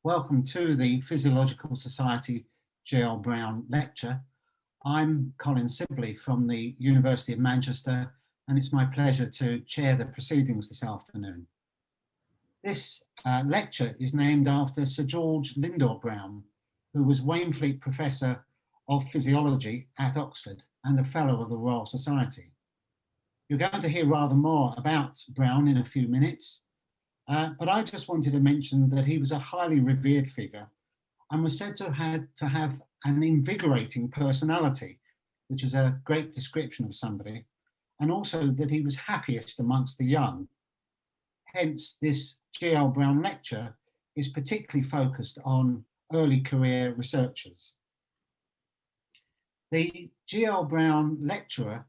Welcome to the Physiological Society G.L. Brown lecture. I'm Colin Sibley from the University of Manchester, and it's my pleasure to chair the proceedings this afternoon. This lecture is named after Sir George Lindor Brown, who was Waynflete Professor of Physiology at Oxford and a Fellow of the Royal Society. You're going to hear rather more about Brown in a few minutes, but I just wanted to mention that he was a highly revered figure and was said to have an invigorating personality, which is a great description of somebody, and also that he was happiest amongst the young. Hence, this G.L. Brown lecture is particularly focused on early career researchers. The G.L. Brown lecturer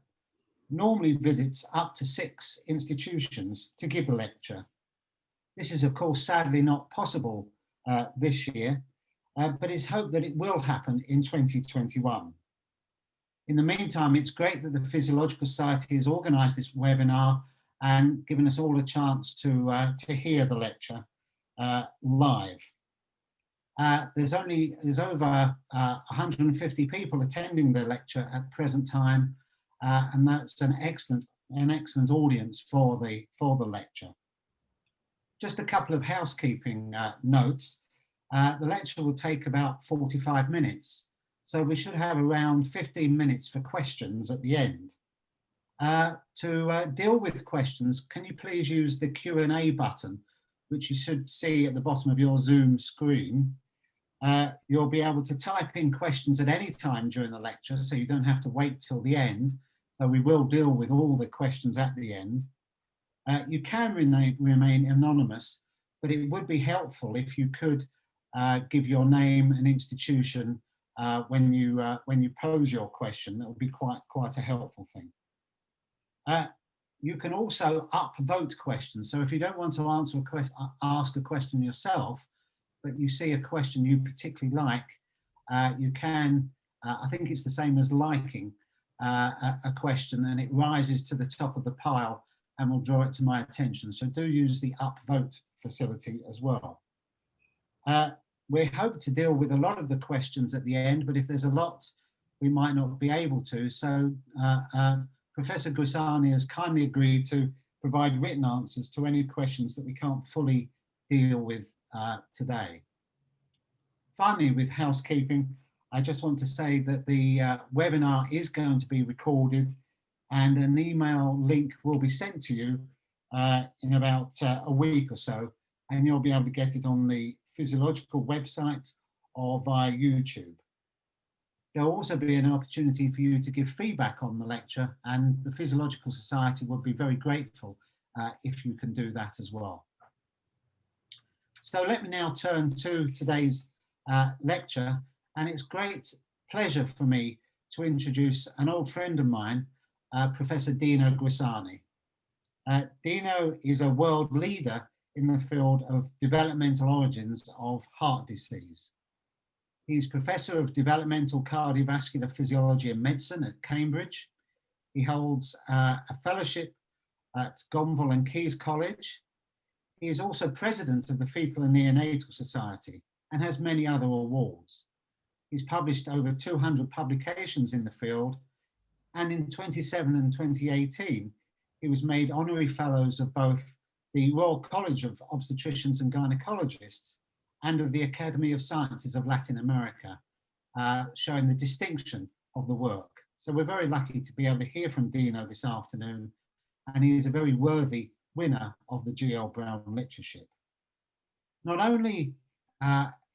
normally visits up to 6 institutions to give a lecture. This is, of course, sadly not possible this year, but it's hoped that it will happen in 2021. In the meantime, it's great that the Physiological Society has organised this webinar and given us all a chance to hear the lecture live. There's over 150 people attending the lecture at present time, and that's an excellent audience for the lecture. Just a couple of housekeeping notes. The lecture will take about 45 minutes, so we should have around 15 minutes for questions at the end. To deal with questions, can you please use the Q&A button, which you should see at the bottom of your Zoom screen. You'll be able to type in questions at any time during the lecture, so you don't have to wait till the end. We will deal with all the questions at the end. You can remain anonymous, but it would be helpful if you could give your name and institution when you pose your question. That would be quite a helpful thing. You can also upvote questions. So if you don't want to ask a question yourself, but you see a question you particularly like, you can, I think it's the same as liking a question, and it rises to the top of the pile and will draw it to my attention. So do use the upvote facility as well. We hope to deal with a lot of the questions at the end, but if there's a lot, we might not be able to. So Professor Giussani has kindly agreed to provide written answers to any questions that we can't fully deal with today. Finally, with housekeeping, I just want to say that the webinar is going to be recorded, and an email link will be sent to you in about a week or so, and you'll be able to get it on the Physiological website or via YouTube. There'll also be an opportunity for you to give feedback on the lecture, and the Physiological Society would be very grateful if you can do that as well. So let me now turn to today's lecture, and it's great pleasure for me to introduce an old friend of mine, Professor Dino Giussani. Dino is a world leader in the field of developmental origins of heart disease. He's Professor of Developmental Cardiovascular Physiology and Medicine at Cambridge. He holds a fellowship at Gonville and Caius College. He is also President of the Fetal and Neonatal Society and has many other awards. He's published over 200 publications in the field, and in 2017 and 2018, he was made honorary fellows of both the Royal College of Obstetricians and Gynecologists and of the Academy of Sciences of Latin America, showing the distinction of the work. So we're very lucky to be able to hear from Dino this afternoon, and he is a very worthy winner of the G.L. Brown Lectureship. Not only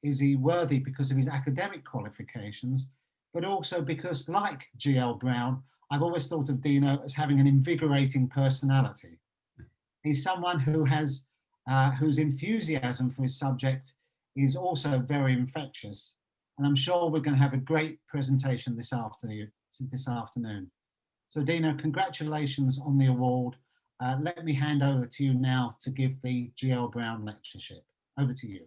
is he worthy because of his academic qualifications, but also because, like G.L. Brown, I've always thought of Dino as having an invigorating personality. He's someone who has, whose enthusiasm for his subject is also very infectious. And I'm sure we're going to have a great presentation this afternoon. So Dino, congratulations on the award. Let me hand over to you now to give the G.L. Brown Lectureship. Over to you.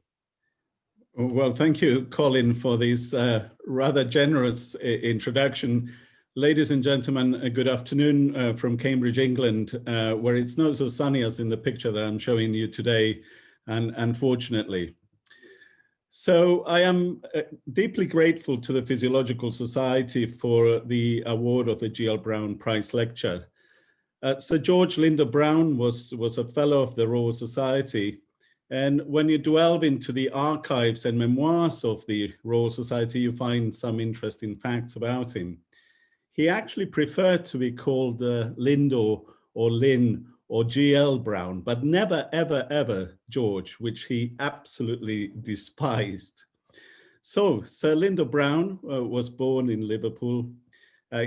Well, thank you, Colin, for this rather generous introduction. Ladies and gentlemen, good afternoon from Cambridge, England, where it's not so sunny as in the picture that I'm showing you today, and unfortunately. So I am deeply grateful to the Physiological Society for the award of the G.L. Brown Prize Lecture. Sir George Linder Brown was a fellow of the Royal Society. And when you delve into the archives and memoirs of the Royal Society, you find some interesting facts about him. He actually preferred to be called Lindo or Lynn or G.L. Brown, but never, ever, ever George, which he absolutely despised. So Sir Lindo Brown was born in Liverpool.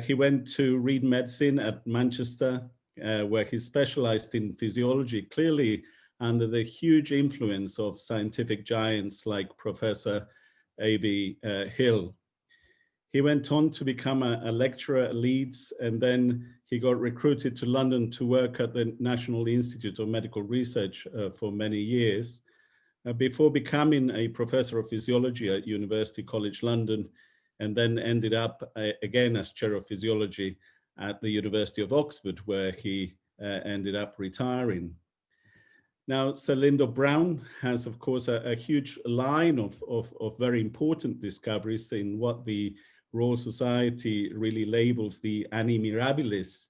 He went to read medicine at Manchester, where he specialized in physiology, clearly under the huge influence of scientific giants like Professor A.V. Hill. He went on to become a lecturer at Leeds, and then he got recruited to London to work at the National Institute of Medical Research for many years, before becoming a professor of physiology at University College London, and then ended up again as chair of physiology at the University of Oxford, where he ended up retiring. Now, Sir Lindo Brown has, of course, a huge line of very important discoveries in what the Royal Society really labels the anni mirabilis,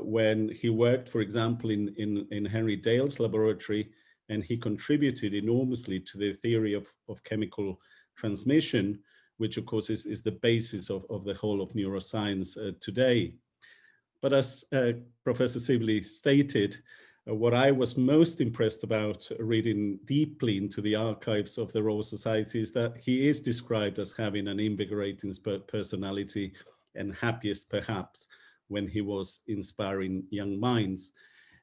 when he worked, for example, in Henry Dale's laboratory, and he contributed enormously to the theory of chemical transmission, which of course is the basis of the whole of neuroscience today. But as Professor Sibley stated, what I was most impressed about reading deeply into the archives of the Royal Society is that he is described as having an invigorating personality and happiest perhaps when he was inspiring young minds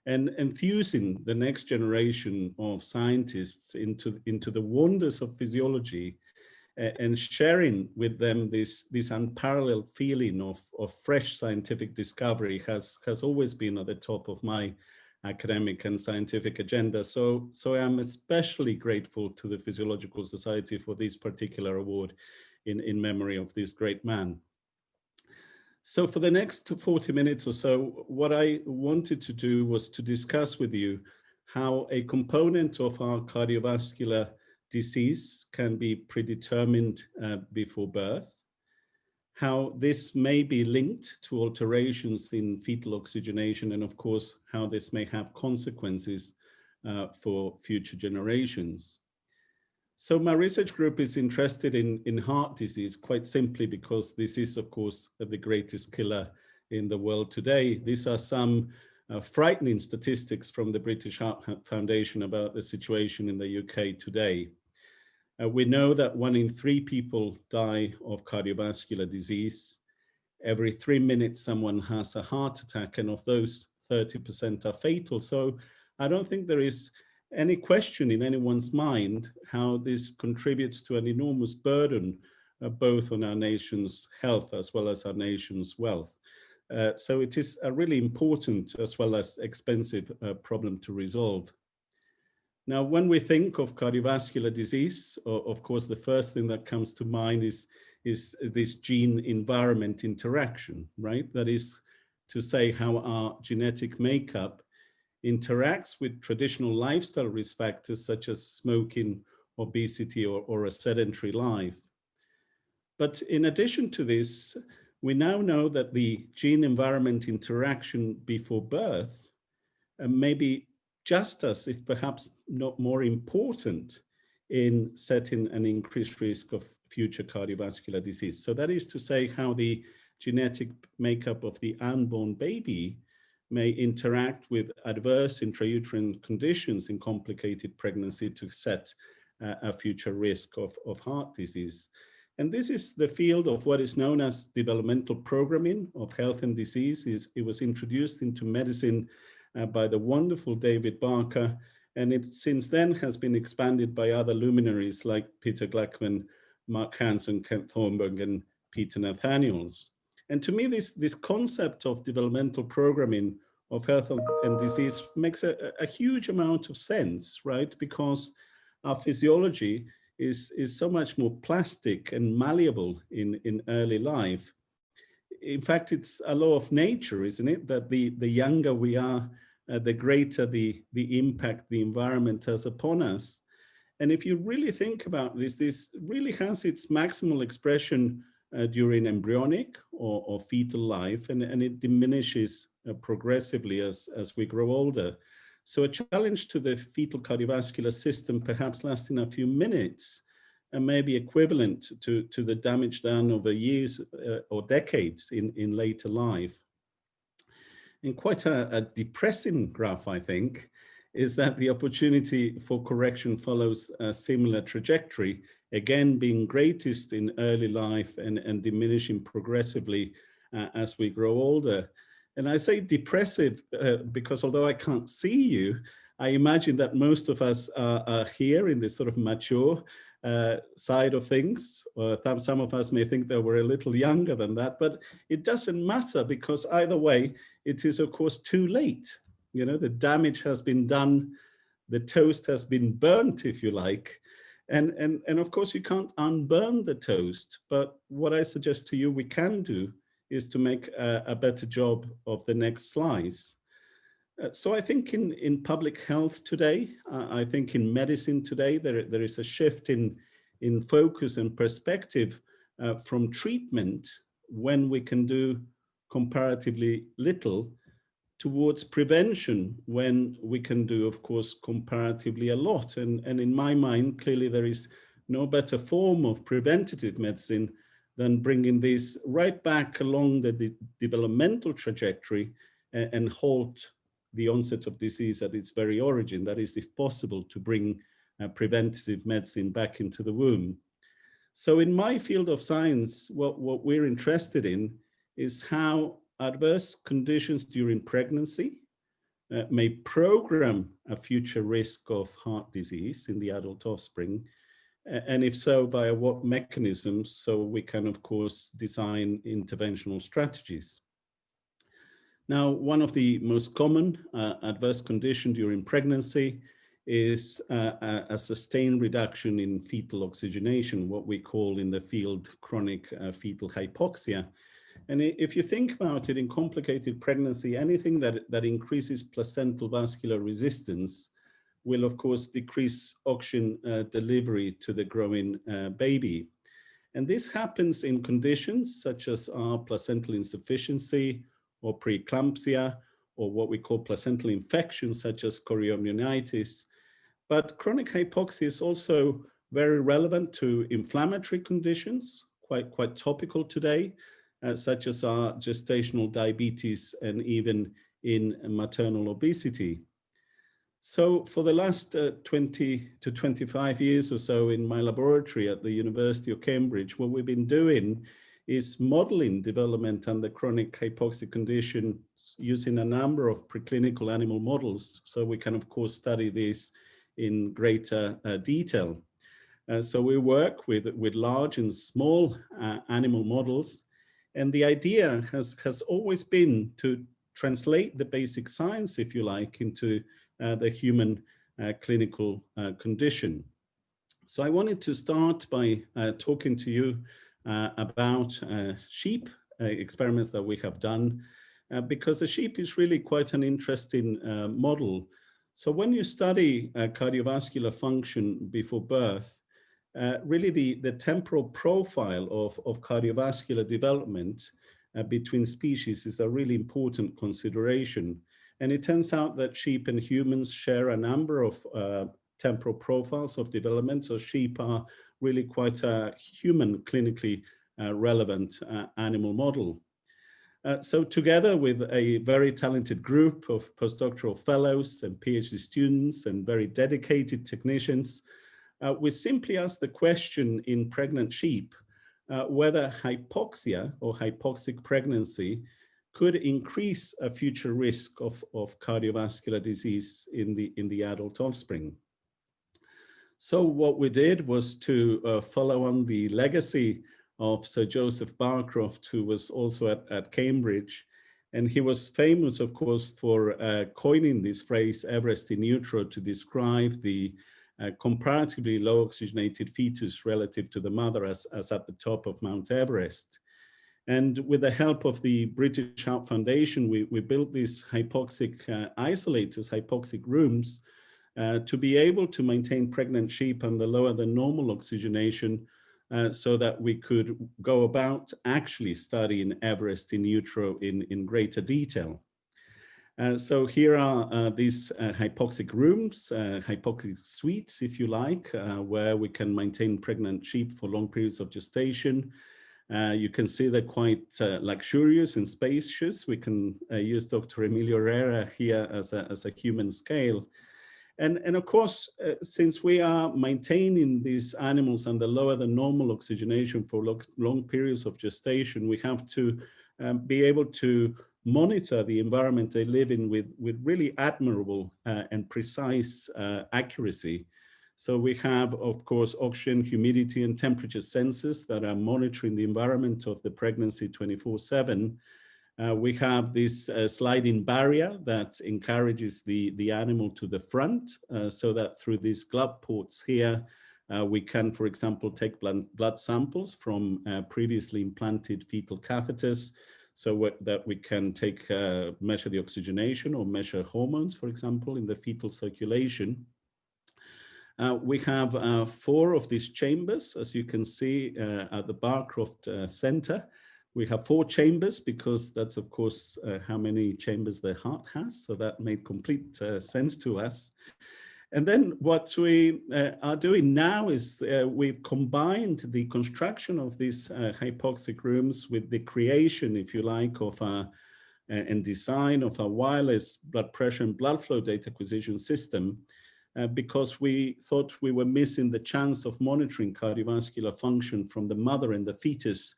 and enthusing the next generation of scientists into the wonders of physiology and sharing with them this unparalleled feeling of fresh scientific discovery has always been at the top of my academic and scientific agenda. So I am especially grateful to the Physiological Society for this particular award in memory of this great man. So for the next 40 minutes or so, what I wanted to do was to discuss with you how a component of our cardiovascular disease can be predetermined before birth, how this may be linked to alterations in fetal oxygenation, and of course, how this may have consequences for future generations. So my research group is interested in heart disease quite simply because this is, of course, the greatest killer in the world today. These are some frightening statistics from the British Heart Foundation about the situation in the UK today. We know that 1 in 3 people die of cardiovascular disease. Every 3 minutes, someone has a heart attack, and of those, 30% are fatal. So I don't think there is any question in anyone's mind how this contributes to an enormous burden, both on our nation's health as well as our nation's wealth. So it is a really important as well as expensive problem to resolve. Now, when we think of cardiovascular disease, of course, the first thing that comes to mind is this gene-environment interaction, right? That is to say how our genetic makeup interacts with traditional lifestyle risk factors such as smoking, obesity, or a sedentary life. But in addition to this, we now know that the gene-environment interaction before birth may be just as, if perhaps not more important, in setting an increased risk of future cardiovascular disease. So that is to say how the genetic makeup of the unborn baby may interact with adverse intrauterine conditions in complicated pregnancy to set a future risk of heart disease. And this is the field of what is known as developmental programming of health and disease. It was introduced into medicine by the wonderful David Barker, and it since then has been expanded by other luminaries like Peter Gluckman, Mark Hansen, Kent Thornburg, and Peter Nathaniels. And to me, this concept of developmental programming of health and disease makes a huge amount of sense, right? Because our physiology is so much more plastic and malleable in early life. In fact, it's a law of nature, isn't it? That the younger we are, the greater the impact the environment has upon us. And if you really think about this, this really has its maximal expression during embryonic or fetal life, and it diminishes progressively as we grow older. So a challenge to the fetal cardiovascular system, perhaps lasting a few minutes, and maybe equivalent to the damage done over years or decades in later life. And quite a depressing graph, I think, is that the opportunity for correction follows a similar trajectory, again being greatest in early life and diminishing progressively as we grow older. And I say depressive because although I can't see you, I imagine that most of us are here in this sort of mature side of things. Some of us may think that we're a little younger than that, but it doesn't matter, because either way, it is of course too late. You know, the damage has been done, the toast has been burnt, if you like. And of course you can't unburn the toast, but what I suggest to you we can do is to make a better job of the next slice. So I think in public health today, I think in medicine today, there is a shift in focus and perspective from treatment, when we can do comparatively little, towards prevention, when we can do, of course, comparatively a lot. And in my mind, clearly there is no better form of preventative medicine than bringing this right back along the developmental trajectory and halt the onset of disease at its very origin. That is, if possible, to bring preventative medicine back into the womb. So in my field of science, what we're interested in is how adverse conditions during pregnancy may program a future risk of heart disease in the adult offspring, and if so, via what mechanisms, so we can, of course, design interventional strategies. Now, one of the most common adverse conditions during pregnancy is a sustained reduction in fetal oxygenation, what we call in the field chronic fetal hypoxia. And if you think about it, in complicated pregnancy, anything that increases placental vascular resistance will, of course, decrease oxygen delivery to the growing baby. And this happens in conditions such as placental insufficiency or preeclampsia, or what we call placental infections such as chorioamnionitis. But chronic hypoxia is also very relevant to inflammatory conditions, quite topical today, such as gestational diabetes and even in maternal obesity. So for the last 20 to 25 years or so in my laboratory at the University of Cambridge, what we've been doing is modeling development under chronic hypoxic condition using a number of preclinical animal models. So we can, of course, study this in greater detail. So we work with large and small animal models. And the idea has always been to translate the basic science, if you like, into the human clinical condition. So I wanted to start by talking to you about sheep experiments that we have done, because the sheep is really quite an interesting model. So when you study cardiovascular function before birth, really the temporal profile of cardiovascular development between species is a really important consideration. And it turns out that sheep and humans share a number of temporal profiles of development. So sheep are really quite a human clinically relevant animal model. So together with a very talented group of postdoctoral fellows and PhD students and very dedicated technicians, we simply asked the question in pregnant sheep whether hypoxia or hypoxic pregnancy could increase a future risk of cardiovascular disease in the adult offspring. So what we did was to follow on the legacy of Sir Joseph Barcroft, who was also at Cambridge. And he was famous, of course, for coining this phrase, Everest in utero, to describe the comparatively low oxygenated fetus relative to the mother as at the top of Mount Everest. And with the help of the British Heart Foundation, we built these hypoxic isolators, hypoxic rooms, to be able to maintain pregnant sheep under lower than normal oxygenation, so that we could go about actually studying Everest in utero in greater detail. So here are these hypoxic rooms, hypoxic suites, if you like, where we can maintain pregnant sheep for long periods of gestation. You can see they're quite luxurious and spacious. We can use Dr. Emilio Herrera here as a human scale. And of course, since we are maintaining these animals under lower than normal oxygenation for long periods of gestation, we have to be able to monitor the environment they live in with really admirable and precise accuracy. So we have, of course, oxygen, humidity, and temperature sensors that are monitoring the environment of the pregnancy 24/7. We have this sliding barrier that encourages the animal to the front, so that through these glove ports here, we can, for example, take blood samples from previously implanted fetal catheters, so that we can measure the oxygenation or measure hormones, for example, in the fetal circulation. We have 4 of these chambers, as you can see at the Barcroft Center. We have 4 chambers because that's, of course, how many chambers the heart has. So that made complete sense to us. And then what we are doing now is we've combined the construction of these hypoxic rooms with the creation, if you like, of and design of a wireless blood pressure and blood flow data acquisition system, because we thought we were missing the chance of monitoring cardiovascular function from the mother and the fetus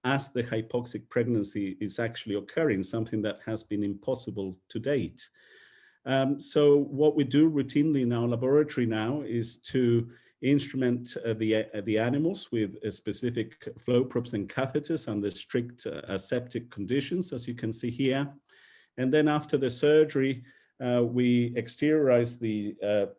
as the hypoxic pregnancy is actually occurring, something that has been impossible to date. So what we do routinely in our laboratory now is to instrument the animals with specific flow probes and catheters under strict aseptic conditions, as you can see here. And then after the surgery, we exteriorize the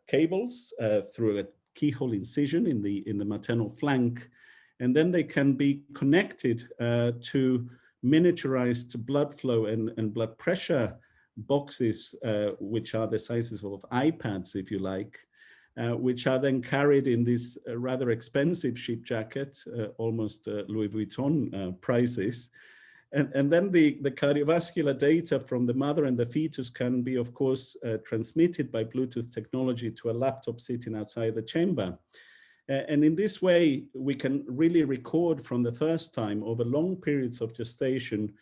cables through a keyhole incision in the maternal flank, and then they can be connected to miniaturized blood flow and blood pressure boxes, which are the sizes of iPads, if you like, which are then carried in this rather expensive sheep jacket, almost Louis Vuitton prices. And then the cardiovascular data from the mother and the fetus can be, of course, transmitted by Bluetooth technology to a laptop sitting outside the chamber. And in this way, we can really record from the first time over long periods of gestation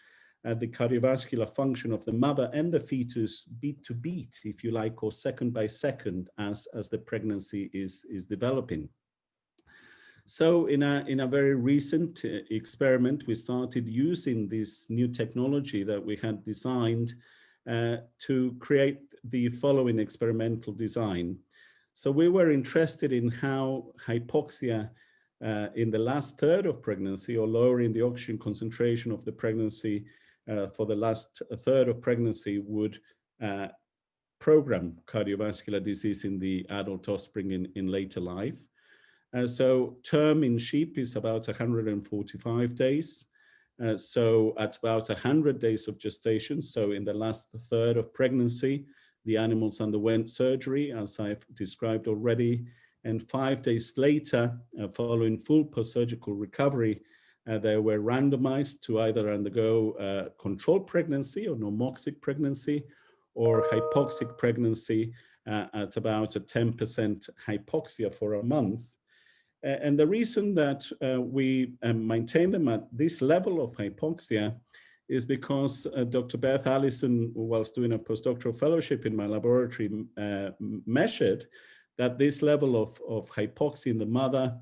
the cardiovascular function of the mother and the fetus beat to beat, if you like, or second by second as the pregnancy is developing. So in a very recent experiment, we started using this new technology that we had designed to create the following experimental design. So we were interested in how hypoxia in the last third of pregnancy, or lowering the oxygen concentration of the pregnancy for the last third of pregnancy, would program cardiovascular disease in the adult offspring in later life. So term in sheep is about 145 days. So at about 100 days of gestation, so in the last third of pregnancy, the animals underwent surgery, as I've described already. And 5 days later, following full post-surgical recovery, they were randomized to either undergo controlled pregnancy or normoxic pregnancy, or hypoxic pregnancy at about a 10% hypoxia for a month. And the reason that we maintain them at this level of hypoxia is because Dr. Beth Allison, whilst doing a postdoctoral fellowship in my laboratory, measured that this level of hypoxia in the mother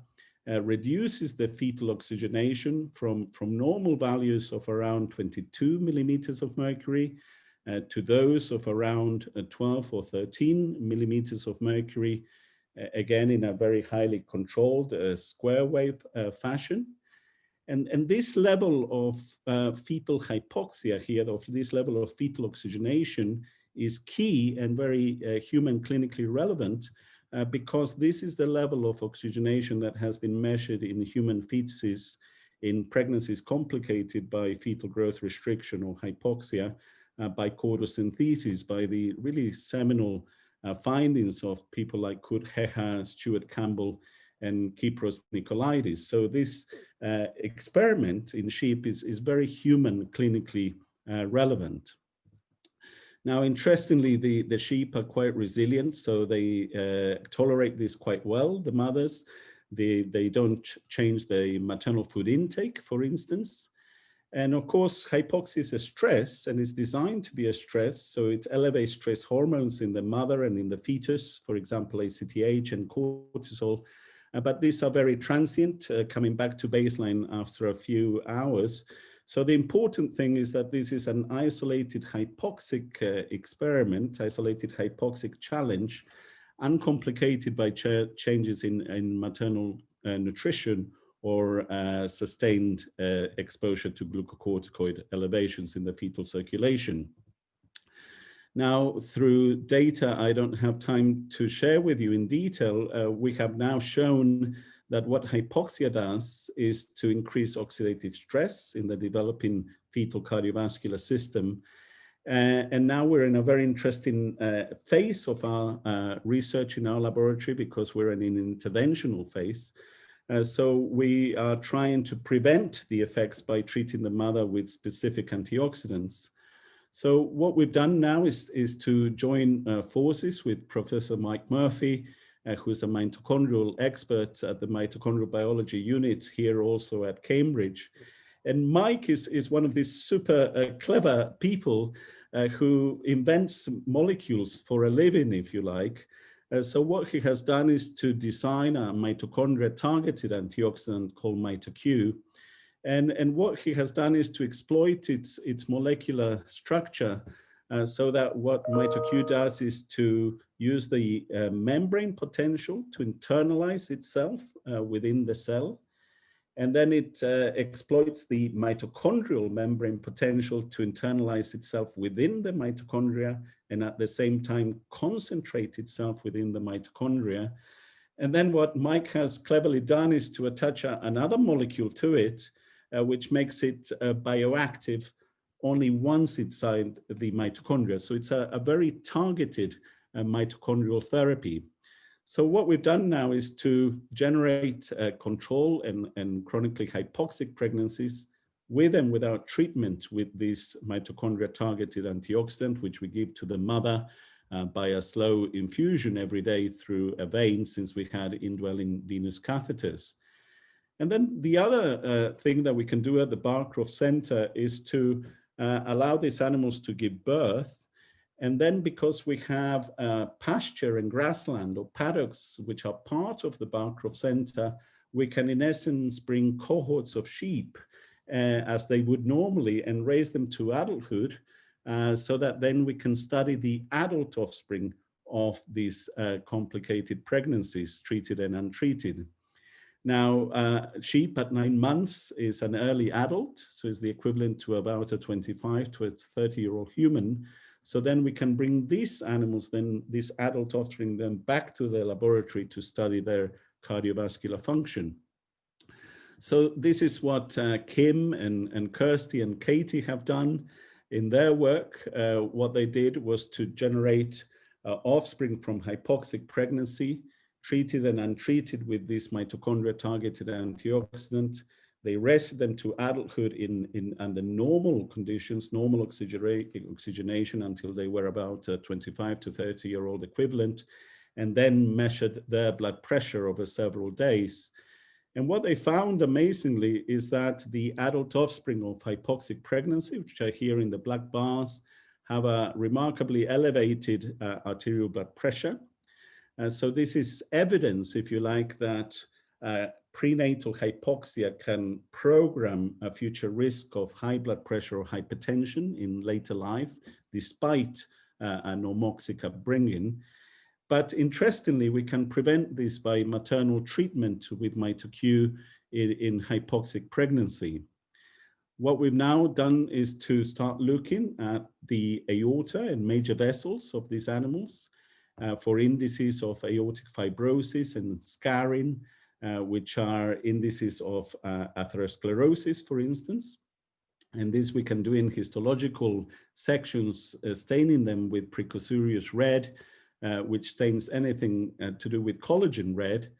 reduces the fetal oxygenation from normal values of around 22 millimeters of mercury to those of around 12 or 13 millimeters of mercury, again in a very highly controlled square wave fashion. And this level of fetal hypoxia here, of this level of fetal oxygenation, is key and very human clinically relevant because this is the level of oxygenation that has been measured in human fetuses in pregnancies complicated by fetal growth restriction or hypoxia by chordocenthesis, by the really seminal findings of people like Kurt Heha, Stuart Campbell, and Kypros Nicolaides. So this experiment in sheep is very human, clinically relevant. Now, interestingly, the sheep are quite resilient, so they tolerate this quite well, the mothers. They don't change the maternal food intake, for instance. And of course, hypoxia is a stress and is designed to be a stress. So it elevates stress hormones in the mother and in the fetus, for example, ACTH and cortisol. But these are very transient, coming back to baseline after a few hours. So the important thing is that this is an isolated hypoxic experiment, isolated hypoxic challenge, uncomplicated by changes in maternal nutrition or sustained exposure to glucocorticoid elevations in the fetal circulation. Now, through data I don't have time to share with you in detail, we have now shown that what hypoxia does is to increase oxidative stress in the developing fetal cardiovascular system. And now we're in a very interesting phase of our research in our laboratory, because we're in an interventional phase. So we are trying to prevent the effects by treating the mother with specific antioxidants. So what we've done now is to join forces with Professor Mike Murphy, who's a mitochondrial expert at the mitochondrial biology unit here also at Cambridge. And Mike is one of these super clever people who invents molecules for a living, if you like. So what he has done is to design a mitochondria-targeted antioxidant called MitoQ. And what he has done is to exploit its molecular structure so that what MitoQ does is to use the membrane potential to internalize itself within the cell. And then it exploits the mitochondrial membrane potential to internalize itself within the mitochondria, and at the same time concentrate itself within the mitochondria. And then what Mike has cleverly done is to attach another molecule to it, which makes it bioactive only once inside the mitochondria. So it's a very targeted mitochondrial therapy. So what we've done now is to generate control and chronically hypoxic pregnancies with and without treatment with this mitochondria-targeted antioxidant, which we give to the mother by a slow infusion every day through a vein, since we had indwelling venous catheters. And then the other thing that we can do at the Barcroft Center is to allow these animals to give birth. And then, because we have pasture and grassland or paddocks, which are part of the Barcroft Center, we can in essence bring cohorts of sheep as they would normally and raise them to adulthood, so that then we can study the adult offspring of these complicated pregnancies, treated and untreated. Now, sheep at 9 months is an early adult, so is the equivalent to about a 25 to a 30-year-old human. So then we can bring these animals, then this adult offspring, then back to the laboratory to study their cardiovascular function. So this is what Kim and Kirsty and Katie have done in their work. What they did was to generate offspring from hypoxic pregnancy, treated and untreated with this mitochondria-targeted antioxidant. They rested them to adulthood under normal conditions, normal oxygenation until they were about 25 to 30-year-old equivalent, and then measured their blood pressure over several days. And what they found amazingly is that the adult offspring of hypoxic pregnancy, which are here in the black bars, have a remarkably elevated arterial blood pressure. So this is evidence, if you like, that prenatal hypoxia can program a future risk of high blood pressure or hypertension in later life, despite a normoxic upbringing. But interestingly, we can prevent this by maternal treatment with MitoQ in hypoxic pregnancy. What we've now done is to start looking at the aorta and major vessels of these animals for indices of aortic fibrosis and scarring, which are indices of atherosclerosis, for instance. And this we can do in histological sections, staining them with precursorius red, which stains anything to do with collagen red.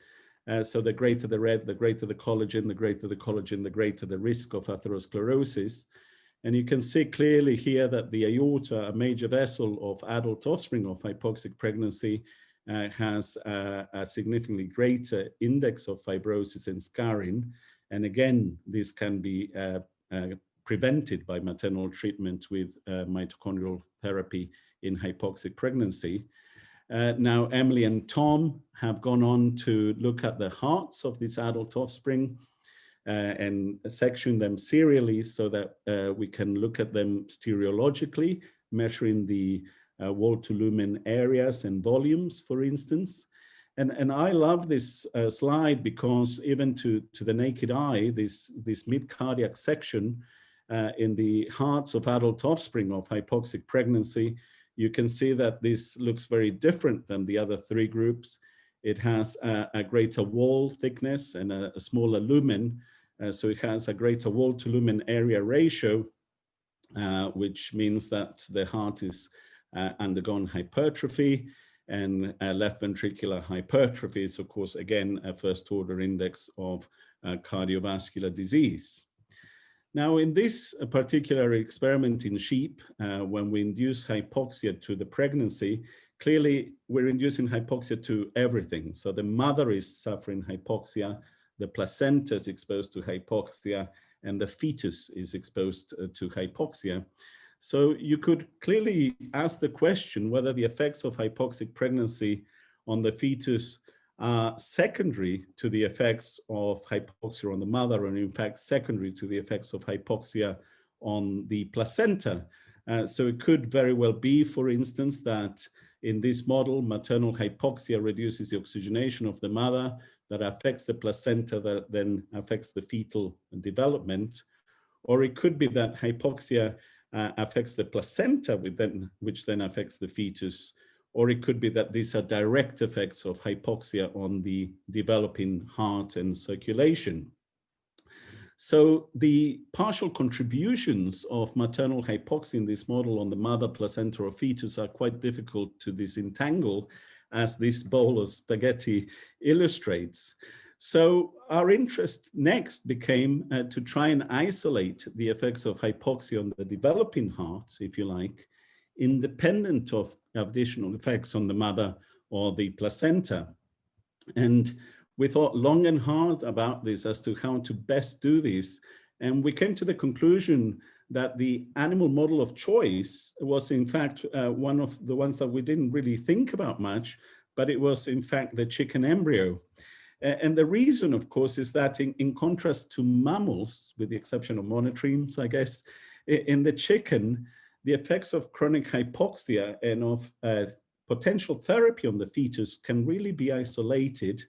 So the greater the red, the greater the collagen, the greater the collagen, the greater the risk of atherosclerosis. And you can see clearly here that the aorta, a major vessel of adult offspring of hypoxic pregnancy, has a significantly greater index of fibrosis and scarring. And again, this can be prevented by maternal treatment with mitochondrial therapy in hypoxic pregnancy. Now, Emily and Tom have gone on to look at the hearts of these adult offspring and section them serially so that we can look at them stereologically, measuring the wall to lumen areas and volumes, for instance. And I love this slide because even to the naked eye, this mid-cardiac section in the hearts of adult offspring of hypoxic pregnancy, you can see that this looks very different than the other three groups. It has a greater wall thickness and a smaller lumen. So it has a greater wall to lumen area ratio, which means that the heart is undergone hypertrophy, and left ventricular hypertrophy is, of course, again, a first order index of cardiovascular disease. Now, in this particular experiment in sheep, when we induce hypoxia to the pregnancy, clearly we're inducing hypoxia to everything. So the mother is suffering hypoxia, the placenta is exposed to hypoxia, and the fetus is exposed to hypoxia. So you could clearly ask the question whether the effects of hypoxic pregnancy on the fetus are secondary to the effects of hypoxia on the mother, and in fact secondary to the effects of hypoxia on the placenta. So it could very well be, for instance, that in this model, maternal hypoxia reduces the oxygenation of the mother, that affects the placenta, that then affects the fetal development. Or it could be that hypoxia affects the placenta, which then affects the fetus. Or it could be that these are direct effects of hypoxia on the developing heart and circulation. So the partial contributions of maternal hypoxia in this model on the mother, placenta, or fetus are quite difficult to disentangle, as this bowl of spaghetti illustrates. So our interest next became to try and isolate the effects of hypoxia on the developing heart, if you like, independent of additional effects on the mother or the placenta. And we thought long and hard about this as to how to best do this. And we came to the conclusion that the animal model of choice was in fact one of the ones that we didn't really think about much, but it was in fact the chicken embryo. And the reason, of course, is that in contrast to mammals, with the exception of monotremes, I guess, in the chicken, the effects of chronic hypoxia and of potential therapy on the fetus can really be isolated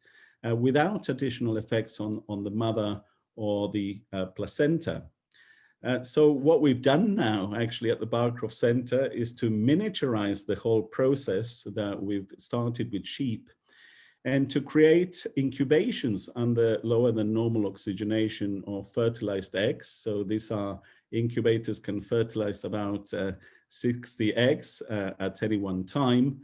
without additional effects on the mother or the placenta. So what we've done now, actually, at the Barcroft Center is to miniaturize the whole process that we've started with sheep, and to create incubations under lower than normal oxygenation of fertilized eggs. So these are incubators can fertilize about 60 eggs at any one time.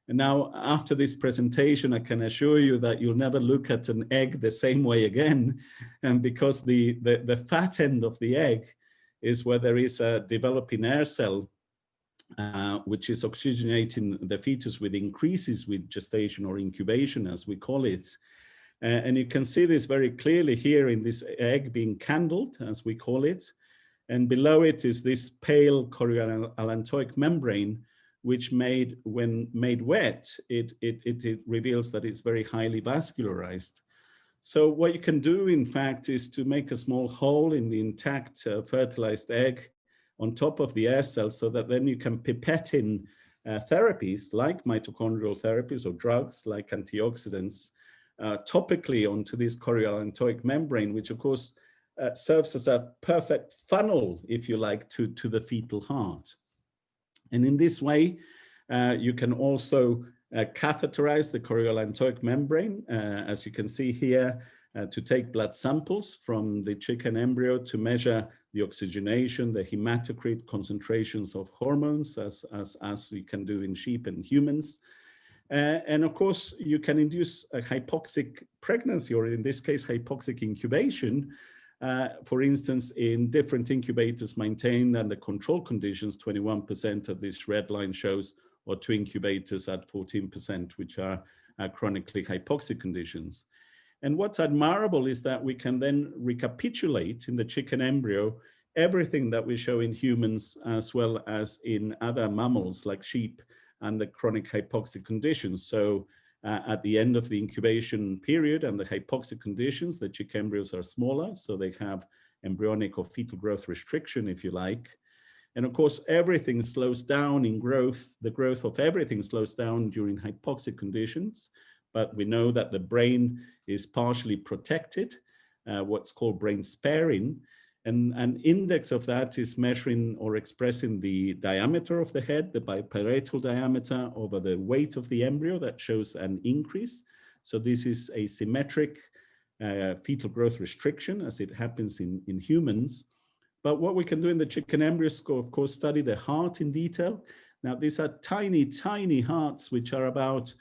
And now, after this presentation, I can assure you that you'll never look at an egg the same way again, and because the fat end of the egg is where there is a developing air cell, which is oxygenating the fetus with increases with gestation or incubation, as we call it. And you can see this very clearly here in this egg being candled, as we call it. And below it is this pale chorioallantoic membrane, which when made wet, it reveals that it's very highly vascularized. So what you can do, in fact, is to make a small hole in the intact fertilized egg on top of the air cell, so that then you can pipette in therapies like mitochondrial therapies or drugs like antioxidants topically onto this chorioallantoic membrane, which of course serves as a perfect funnel, if you like, to the fetal heart. And in this way, you can also catheterize the chorioallantoic membrane, as you can see here, to take blood samples from the chicken embryo to measure the oxygenation, the hematocrit concentrations of hormones, as we can do in sheep and humans. And of course, you can induce a hypoxic pregnancy, or in this case, hypoxic incubation. For instance, in different incubators maintained under control conditions, 21% of this red line shows, or 2 incubators at 14%, which are chronically hypoxic conditions. And what's admirable is that we can then recapitulate in the chicken embryo everything that we show in humans as well as in other mammals like sheep and the chronic hypoxic conditions. So at the end of the incubation period and the hypoxic conditions, the chick embryos are smaller, so they have embryonic or fetal growth restriction, if you like. And of course, everything slows down in growth. The growth of everything slows down during hypoxic conditions, but we know that the brain is partially protected, what's called brain sparing. And an index of that is measuring or expressing the diameter of the head, the biparatal diameter over the weight of the embryo. That shows an increase. So this is a symmetric fetal growth restriction as it happens in humans. But what we can do in the chicken embryo is, of course, study the heart in detail. Now, these are tiny, tiny hearts, which are about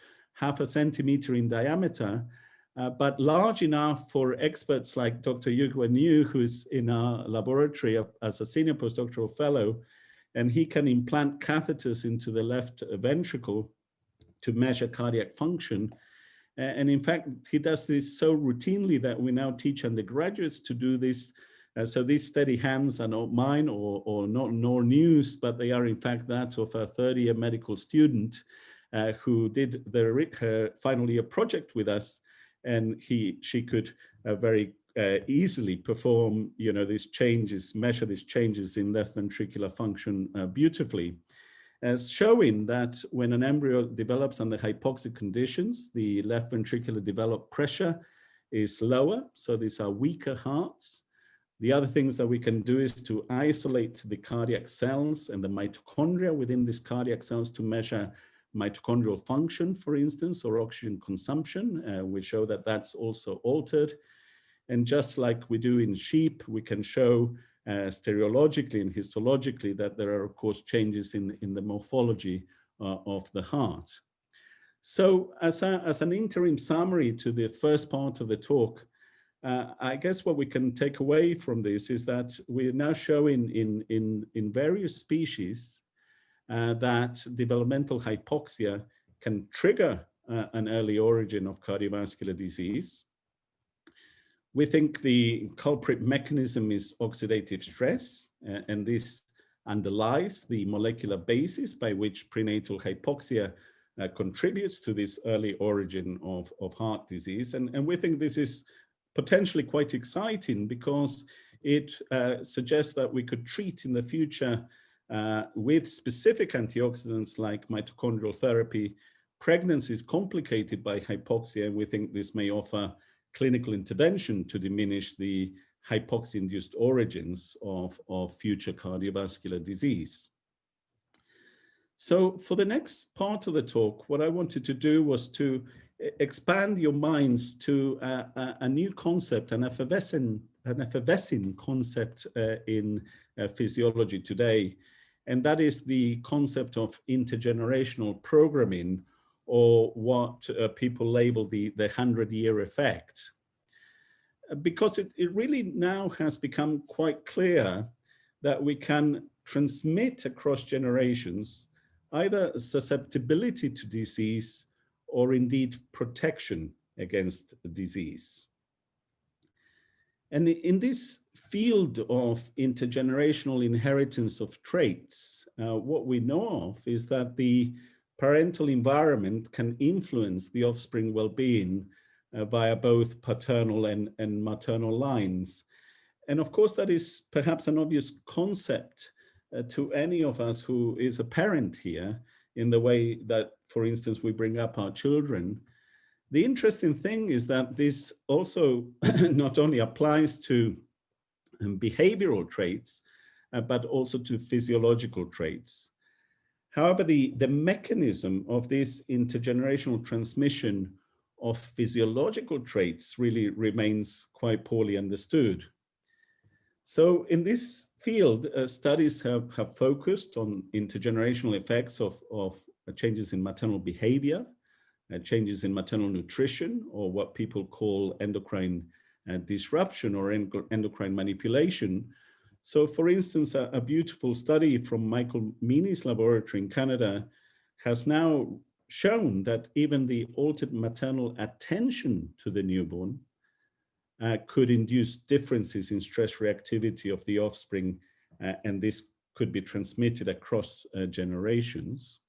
0.5 centimeter in diameter. But large enough for experts like Dr. Yuguan Yu, who's in our laboratory as a senior postdoctoral fellow, and he can implant catheters into the left ventricle to measure cardiac function. And in fact, he does this so routinely that we now teach undergraduates to do this. So these steady hands are not mine or not nor news, but they are in fact that of a third-year medical student who did the final year project with us. And she could very easily perform, these changes, measure these changes in left ventricular function beautifully, as showing that when an embryo develops under hypoxic conditions, the left ventricular developed pressure is lower. So these are weaker hearts. The other things that we can do is to isolate the cardiac cells and the mitochondria within these cardiac cells to measure mitochondrial function, for instance, or oxygen consumption. We show that that's also altered. And just like we do in sheep, we can show stereologically and histologically that there are, of course, changes in the morphology of the heart. So as an interim summary to the first part of the talk, I guess what we can take away from this is that we are now showing in various species that developmental hypoxia can trigger an early origin of cardiovascular disease. We think the culprit mechanism is oxidative stress, and this underlies the molecular basis by which prenatal hypoxia contributes to this early origin of heart disease. And we think this is potentially quite exciting because it suggests that we could treat in the future with specific antioxidants like mitochondrial therapy. Pregnancy is complicated by hypoxia, and we think this may offer clinical intervention to diminish the hypoxia-induced origins of future cardiovascular disease. So for the next part of the talk, what I wanted to do was to expand your minds to a new concept, an effervescing concept in physiology today. And that is the concept of intergenerational programming, or what people label the 100-year effect. Because it really now has become quite clear that we can transmit across generations either susceptibility to disease or indeed protection against disease. And in this field of intergenerational inheritance of traits, what we know of is that the parental environment can influence the offspring well-being via both paternal and maternal lines. And of course, that is perhaps an obvious concept to any of us who is a parent here, in the way that, for instance, we bring up our children. The interesting thing is that this also not only applies to behavioral traits, but also to physiological traits. However, the mechanism of this intergenerational transmission of physiological traits really remains quite poorly understood. So in this field, studies have focused on intergenerational effects of changes in maternal behavior, changes in maternal nutrition, or what people call endocrine disruption or endocrine manipulation. So for instance, a beautiful study from Michael Meany's laboratory in Canada has now shown that even the altered maternal attention to the newborn could induce differences in stress reactivity of the offspring, and this could be transmitted across generations.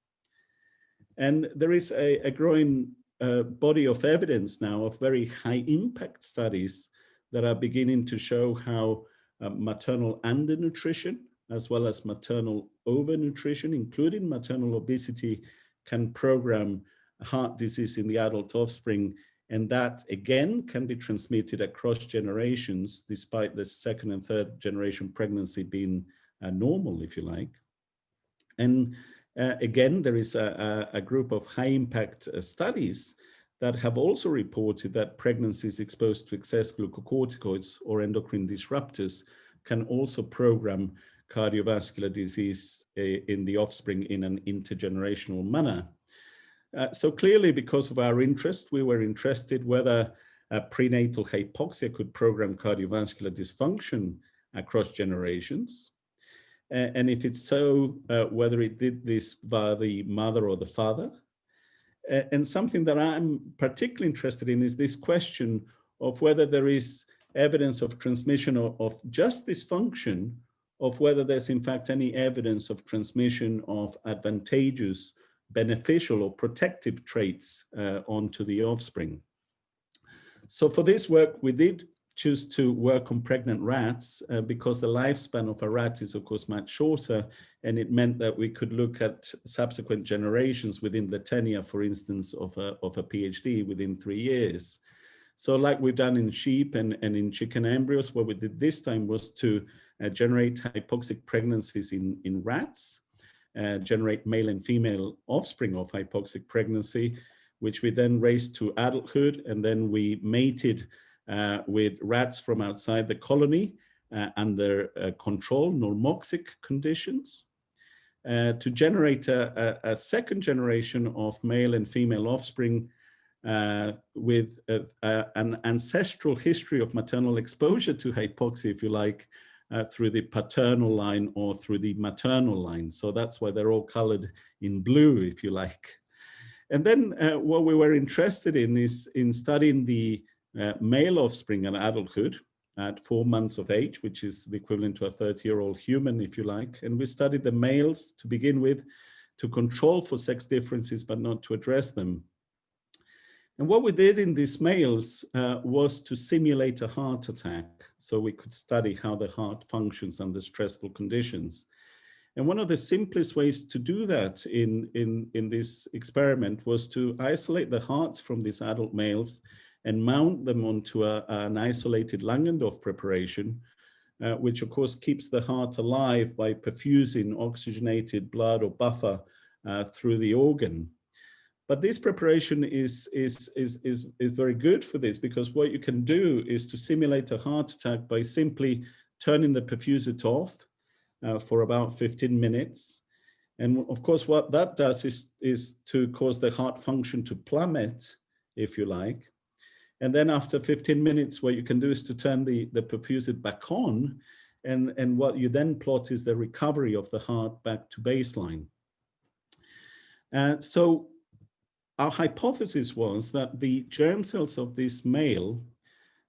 And there is a growing body of evidence now of very high impact studies that are beginning to show how maternal undernutrition, as well as maternal overnutrition, including maternal obesity, can program heart disease in the adult offspring. And that again can be transmitted across generations, despite the second and third generation pregnancy being normal, if you like. And again, there is a group of high impact studies that have also reported that pregnancies exposed to excess glucocorticoids or endocrine disruptors can also program cardiovascular disease in the offspring in an intergenerational manner. So clearly, because of our interest, we were interested whether prenatal hypoxia could program cardiovascular dysfunction across generations. And if it's so, whether it did this via the mother or the father. And something that I'm particularly interested in is this question of whether there is evidence of transmission of just dysfunction, of whether there's in fact any evidence of transmission of advantageous, beneficial or protective traits onto the offspring. So for this work, we did choose to work on pregnant rats because the lifespan of a rat is of course much shorter, and it meant that we could look at subsequent generations within the tenure, for instance, of a PhD within 3 years. So like we've done in sheep and in chicken embryos, what we did this time was to generate hypoxic pregnancies in rats, generate male and female offspring of hypoxic pregnancy, which we then raised to adulthood, and then we mated with rats from outside the colony under control, normoxic conditions, to generate a second generation of male and female offspring with an ancestral history of maternal exposure to hypoxia, if you like, through the paternal line or through the maternal line. So that's why they're all colored in blue, if you like. And then what we were interested in is in studying the male offspring at adulthood at 4 months of age, which is the equivalent to a 30-year-old human, if you like. And we studied the males to begin with to control for sex differences, but not to address them. And what we did in these males was to simulate a heart attack, so we could study how the heart functions under stressful conditions. And one of the simplest ways to do that in this experiment was to isolate the hearts from these adult males and mount them onto an isolated Langendorf preparation, which of course keeps the heart alive by perfusing oxygenated blood or buffer through the organ. But this preparation is very good for this, because what you can do is to simulate a heart attack by simply turning the perfusate off for about 15 minutes. And of course, what that does is to cause the heart function to plummet, if you like. And then after 15 minutes, what you can do is to turn the perfusate back on. And what you then plot is the recovery of the heart back to baseline. So our hypothesis was that the germ cells of this male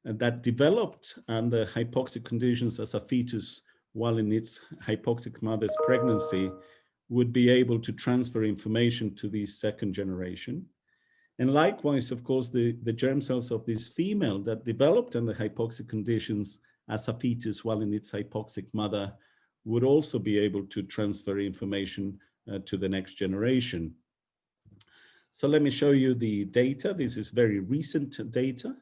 that developed under hypoxic conditions as a fetus while in its hypoxic mother's pregnancy would be able to transfer information to the second generation. And likewise, of course, the germ cells of this female that developed under hypoxic conditions as a fetus while in its hypoxic mother would also be able to transfer information to the next generation. So let me show you the data. This is very recent data.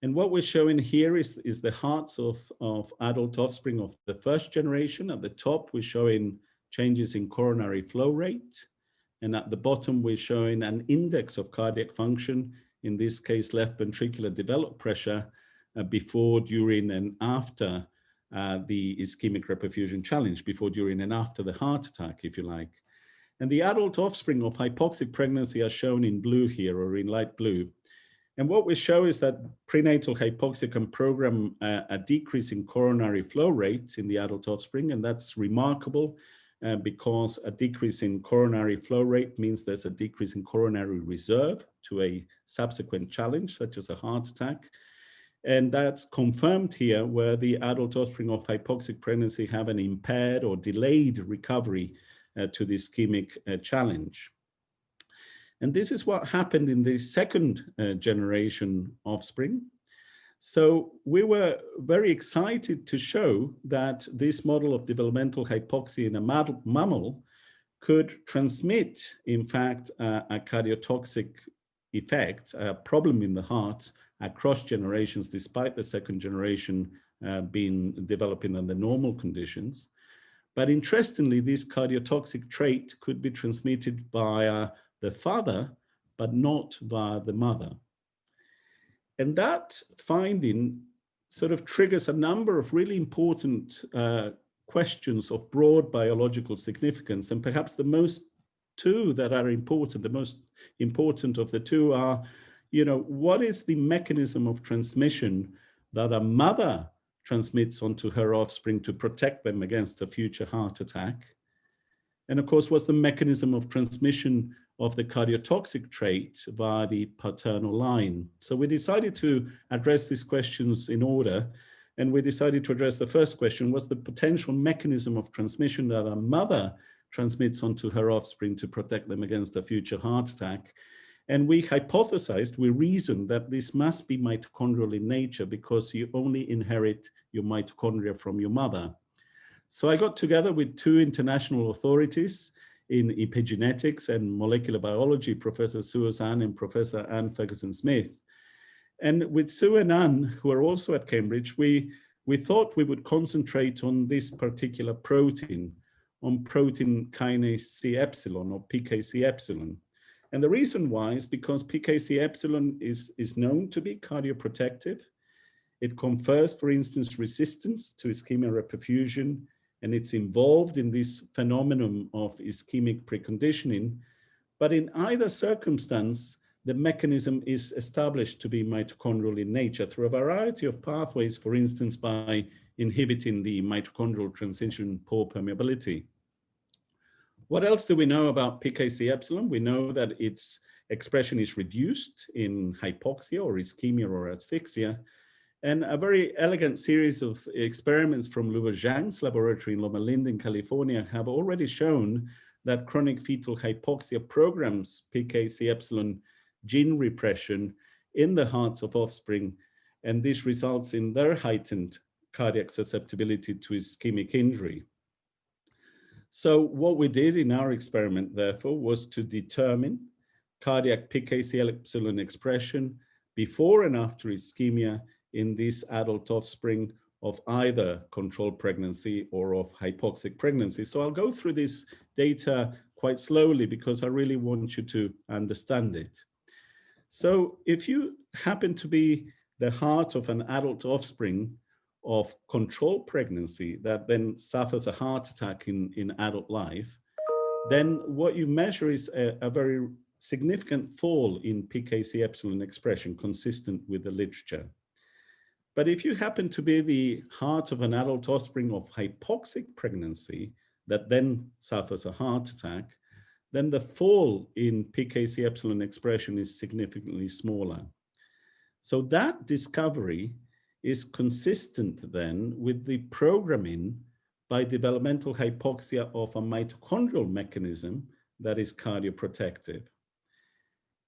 And what we're showing here is the hearts of adult offspring of the first generation. At the top, we're showing changes in coronary flow rate. And at the bottom, we're showing an index of cardiac function, in this case, left ventricular developed pressure before, during, and after the ischemic reperfusion challenge, before, during, and after the heart attack, if you like. And the adult offspring of hypoxic pregnancy are shown in blue here, or in light blue. And what we show is that prenatal hypoxia can program a decrease in coronary flow rate in the adult offspring, and that's remarkable because a decrease in coronary flow rate means there's a decrease in coronary reserve to a subsequent challenge, such as a heart attack. And that's confirmed here, where the adult offspring of hypoxic pregnancy have an impaired or delayed recovery to the ischemic challenge. And this is what happened in the second generation offspring. So we were very excited to show that this model of developmental hypoxia in a mammal could transmit, in fact, a cardiotoxic effect, a problem in the heart across generations, despite the second generation being developing under normal conditions. But interestingly, this cardiotoxic trait could be transmitted via the father, but not via the mother. And that finding sort of triggers a number of really important questions of broad biological significance. And perhaps the most two that are important, the most important of the two are, what is the mechanism of transmission that a mother transmits onto her offspring to protect them against a future heart attack? And of course, what's the mechanism of transmission of the cardiotoxic trait via the paternal line? So we decided to address these questions in order. And we decided to address the first question: what's the potential mechanism of transmission that a mother transmits onto her offspring to protect them against a future heart attack? And we hypothesized, we reasoned that this must be mitochondrial in nature, because you only inherit your mitochondria from your mother. So I got together with two international authorities in epigenetics and molecular biology, Professor Sue and Professor Anne Ferguson-Smith. And with Sue and Anne, who are also at Cambridge, we thought we would concentrate on this particular protein, on protein kinase C epsilon, or PKC epsilon. And the reason why is because PKC epsilon is known to be cardioprotective. It confers, for instance, resistance to ischemia reperfusion, and it's involved in this phenomenon of ischemic preconditioning. But in either circumstance, the mechanism is established to be mitochondrial in nature through a variety of pathways, for instance, by inhibiting the mitochondrial transition pore permeability. What else do we know about PKC epsilon? We know that its expression is reduced in hypoxia or ischemia or asphyxia. And a very elegant series of experiments from Luo Zhang's laboratory in Loma Linda in California have already shown that chronic fetal hypoxia programs PKC epsilon gene repression in the hearts of offspring, and this results in their heightened cardiac susceptibility to ischemic injury. So what we did in our experiment, therefore, was to determine cardiac PKC epsilon expression before and after ischemia in this adult offspring of either controlled pregnancy or of hypoxic pregnancy. So I'll go through this data quite slowly because I really want you to understand it. So if you happen to be the heart of an adult offspring of controlled pregnancy that then suffers a heart attack in adult life, then what you measure is a very significant fall in PKC epsilon expression consistent with the literature. But if you happen to be the heart of an adult offspring of hypoxic pregnancy that then suffers a heart attack, then the fall in PKC epsilon expression is significantly smaller. So that discovery is consistent then with the programming by developmental hypoxia of a mitochondrial mechanism that is cardioprotective.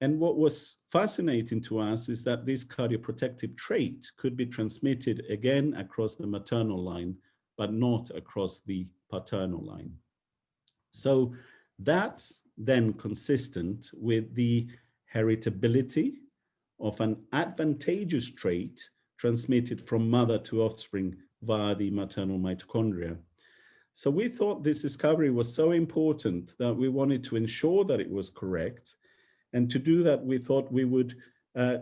And what was fascinating to us is that this cardioprotective trait could be transmitted again across the maternal line, but not across the paternal line. So that's then consistent with the heritability of an advantageous trait transmitted from mother to offspring via the maternal mitochondria. So we thought this discovery was so important that we wanted to ensure that it was correct. And to do that, we thought we would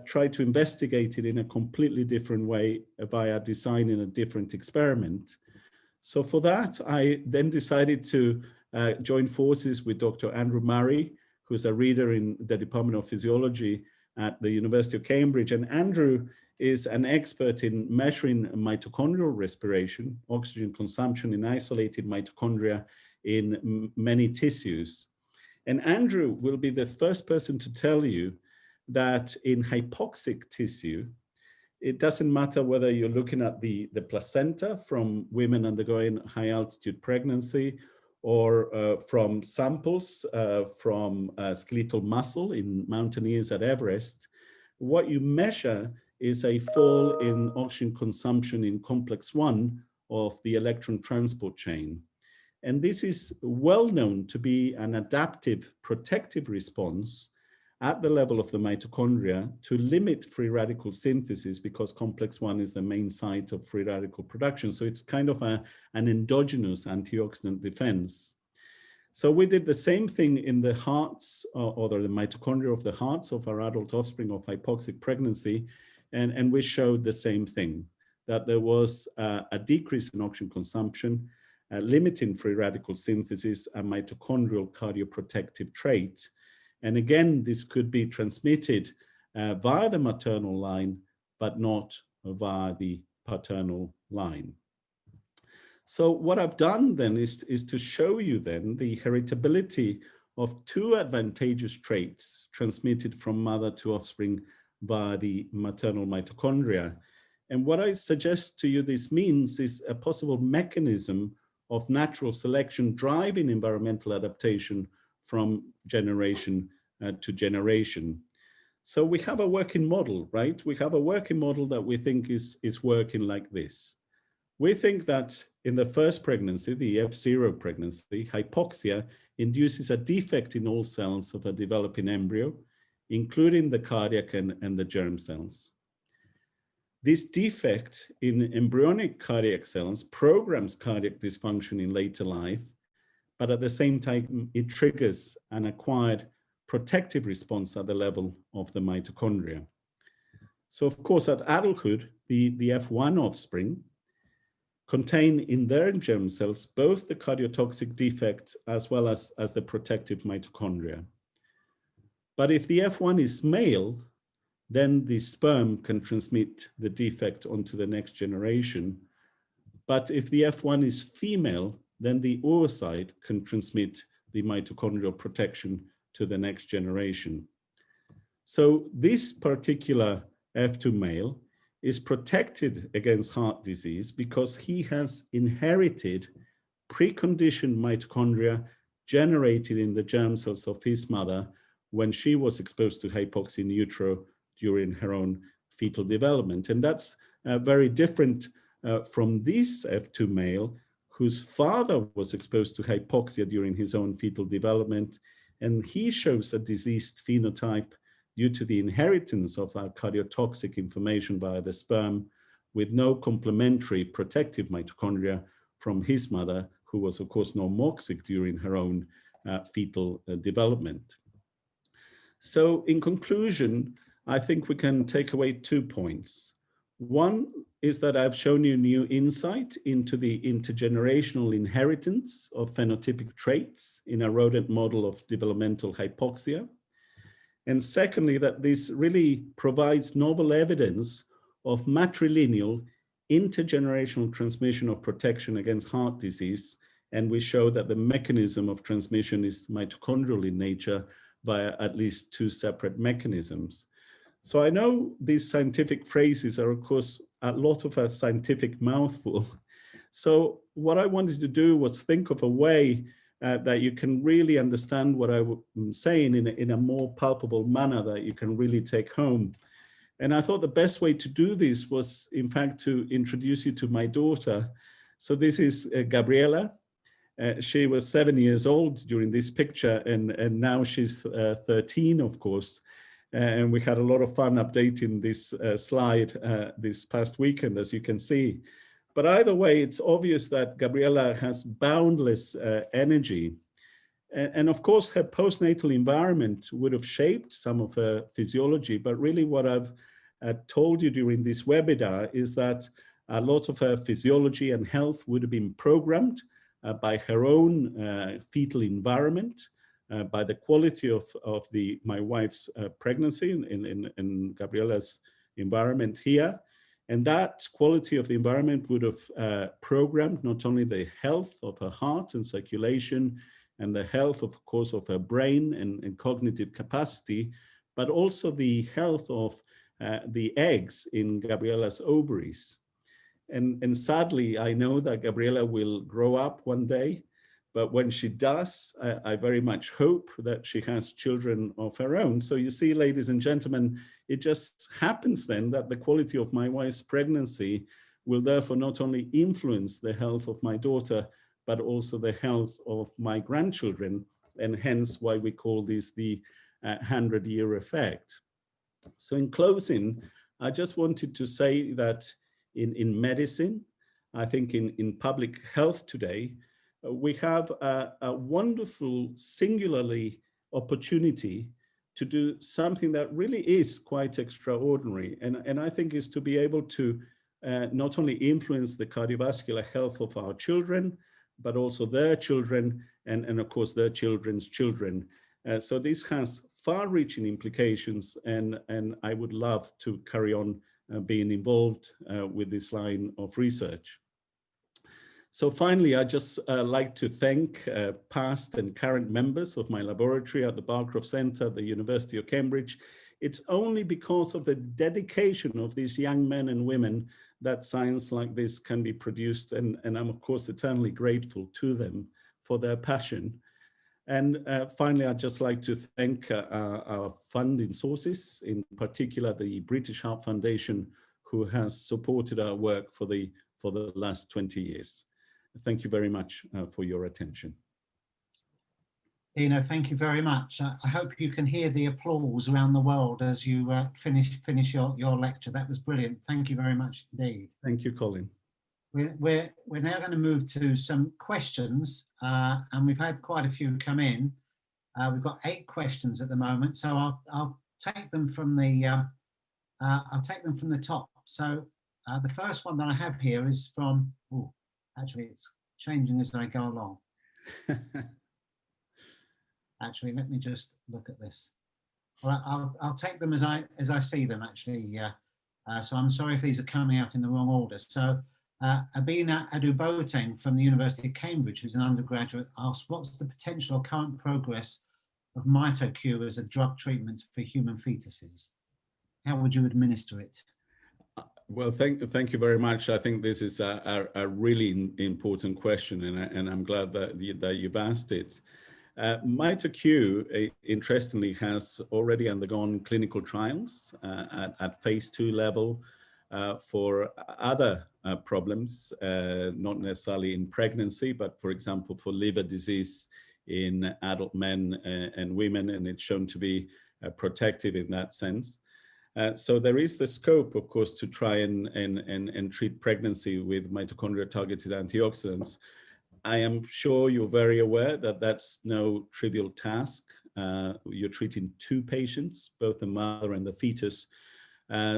try to investigate it in a completely different way via designing a different experiment. So for that, I then decided to joined forces with Dr. Andrew Murray, who's a reader in the Department of Physiology at the University of Cambridge. And Andrew is an expert in measuring mitochondrial respiration, oxygen consumption in isolated mitochondria in many tissues. And Andrew will be the first person to tell you that in hypoxic tissue, it doesn't matter whether you're looking at the placenta from women undergoing high altitude pregnancy, or from samples from skeletal muscle in mountaineers at Everest. What you measure is a fall in oxygen consumption in complex 1 of the electron transport chain. And this is well known to be an adaptive protective response at the level of the mitochondria to limit free radical synthesis, because complex 1 is the main site of free radical production. So it's kind of an endogenous antioxidant defense. So we did the same thing in the hearts, or the mitochondria of the hearts of our adult offspring of hypoxic pregnancy. And we showed the same thing, that there was a decrease in oxygen consumption, limiting free radical synthesis, a mitochondrial cardioprotective trait. And again, this could be transmitted via the maternal line, but not via the paternal line. So what I've done then is to show you then the heritability of 2 advantageous traits transmitted from mother to offspring via the maternal mitochondria. And what I suggest to you this means is a possible mechanism of natural selection driving environmental adaptation from generation to generation. So we have a working model, right? We have a working model that we think is working like this. We think that in the first pregnancy, the F0 pregnancy, hypoxia induces a defect in all cells of a developing embryo, including the cardiac and the germ cells. This defect in embryonic cardiac cells programs cardiac dysfunction in later life, but at the same time, it triggers an acquired protective response at the level of the mitochondria. So of course, at adulthood, the F1 offspring contain in their germ cells both the cardiotoxic defect as well as the protective mitochondria. But if the F1 is male, then the sperm can transmit the defect onto the next generation. But if the F1 is female, then the oocyte can transmit the mitochondrial protection to the next generation. So this particular F2 male is protected against heart disease because he has inherited preconditioned mitochondria generated in the germ cells of his mother when she was exposed to hypoxia in utero during her own fetal development. And that's very different from this F2 male whose father was exposed to hypoxia during his own fetal development. And he shows a diseased phenotype due to the inheritance of a cardiotoxic information via the sperm with no complementary protective mitochondria from his mother, who was of course normoxic during her own fetal development. So in conclusion, I think we can take away 2 points. One is that I've shown you new insight into the intergenerational inheritance of phenotypic traits in a rodent model of developmental hypoxia. And secondly, that this really provides novel evidence of matrilineal intergenerational transmission of protection against heart disease. And we show that the mechanism of transmission is mitochondrial in nature via at least 2 separate mechanisms. So I know these scientific phrases are, of course, a lot of a scientific mouthful. So what I wanted to do was think of a way that you can really understand what I'm saying in a more palpable manner that you can really take home. And I thought the best way to do this was, in fact, to introduce you to my daughter. So this is Gabriela. She was 7 years old during this picture, and now she's 13, of course. And we had a lot of fun updating this slide this past weekend, as you can see. But either way, it's obvious that Gabriela has boundless energy. And of course, her postnatal environment would have shaped some of her physiology. But really what I've told you during this webinar is that a lot of her physiology and health would have been programmed by her own fetal environment, by the quality of my wife's pregnancy in Gabriella's environment here. And that quality of the environment would have programmed not only the health of her heart and circulation and the health, of course, of her brain and cognitive capacity, but also the health of the eggs in Gabriella's ovaries. And sadly, I know that Gabriella will grow up one day, but when she does, I very much hope that she has children of her own. So you see, ladies and gentlemen, it just happens then that the quality of my wife's pregnancy will therefore not only influence the health of my daughter, but also the health of my grandchildren, and hence why we call this the 100-year effect. So in closing, I just wanted to say that in medicine, I think in public health today, we have a wonderful, singularly opportunity to do something that really is quite extraordinary. And I think is to be able to not only influence the cardiovascular health of our children, but also their children and of course their children's children. So this has far-reaching implications, and I would love to carry on being involved with this line of research. So finally, I'd just like to thank past and current members of my laboratory at the Barcroft Centre at the University of Cambridge. It's only because of the dedication of these young men and women that science like this can be produced, and I'm of course eternally grateful to them for their passion. And finally, I'd just like to thank our funding sources, in particular the British Heart Foundation, who has supported our work for the last 20 years. Thank you very much for your attention. Dino, thank you very much. I hope you can hear the applause around the world as you finish your lecture. That was brilliant. Thank you very much indeed. Thank you, Colin. We're now going to move to some questions, and we've had quite a few come in. We've got 8 questions at the moment, so I'll take them from the top. So the first one that I have here is from. Oh, actually, it's changing as I go along. Actually, let me just look at this. Well, I'll take them as I see them. Actually, so I'm sorry if these are coming out in the wrong order. So. Avian from the University of Cambridge, who's an undergraduate, asks, what's the potential or current progress of MitoQ as a drug treatment for human fetuses? How would you administer it? Well, thank you very much. I think this is a really important question, and I'm glad that you've asked it. MitoQ, interestingly, has already undergone clinical trials at phase 2 level for other problems, not necessarily in pregnancy, but for example, for liver disease in adult men and women, and it's shown to be protective in that sense. So there is the scope, of course, to try and treat pregnancy with mitochondria-targeted antioxidants. I am sure you're very aware that that's no trivial task. You're treating 2 patients, both the mother and the fetus.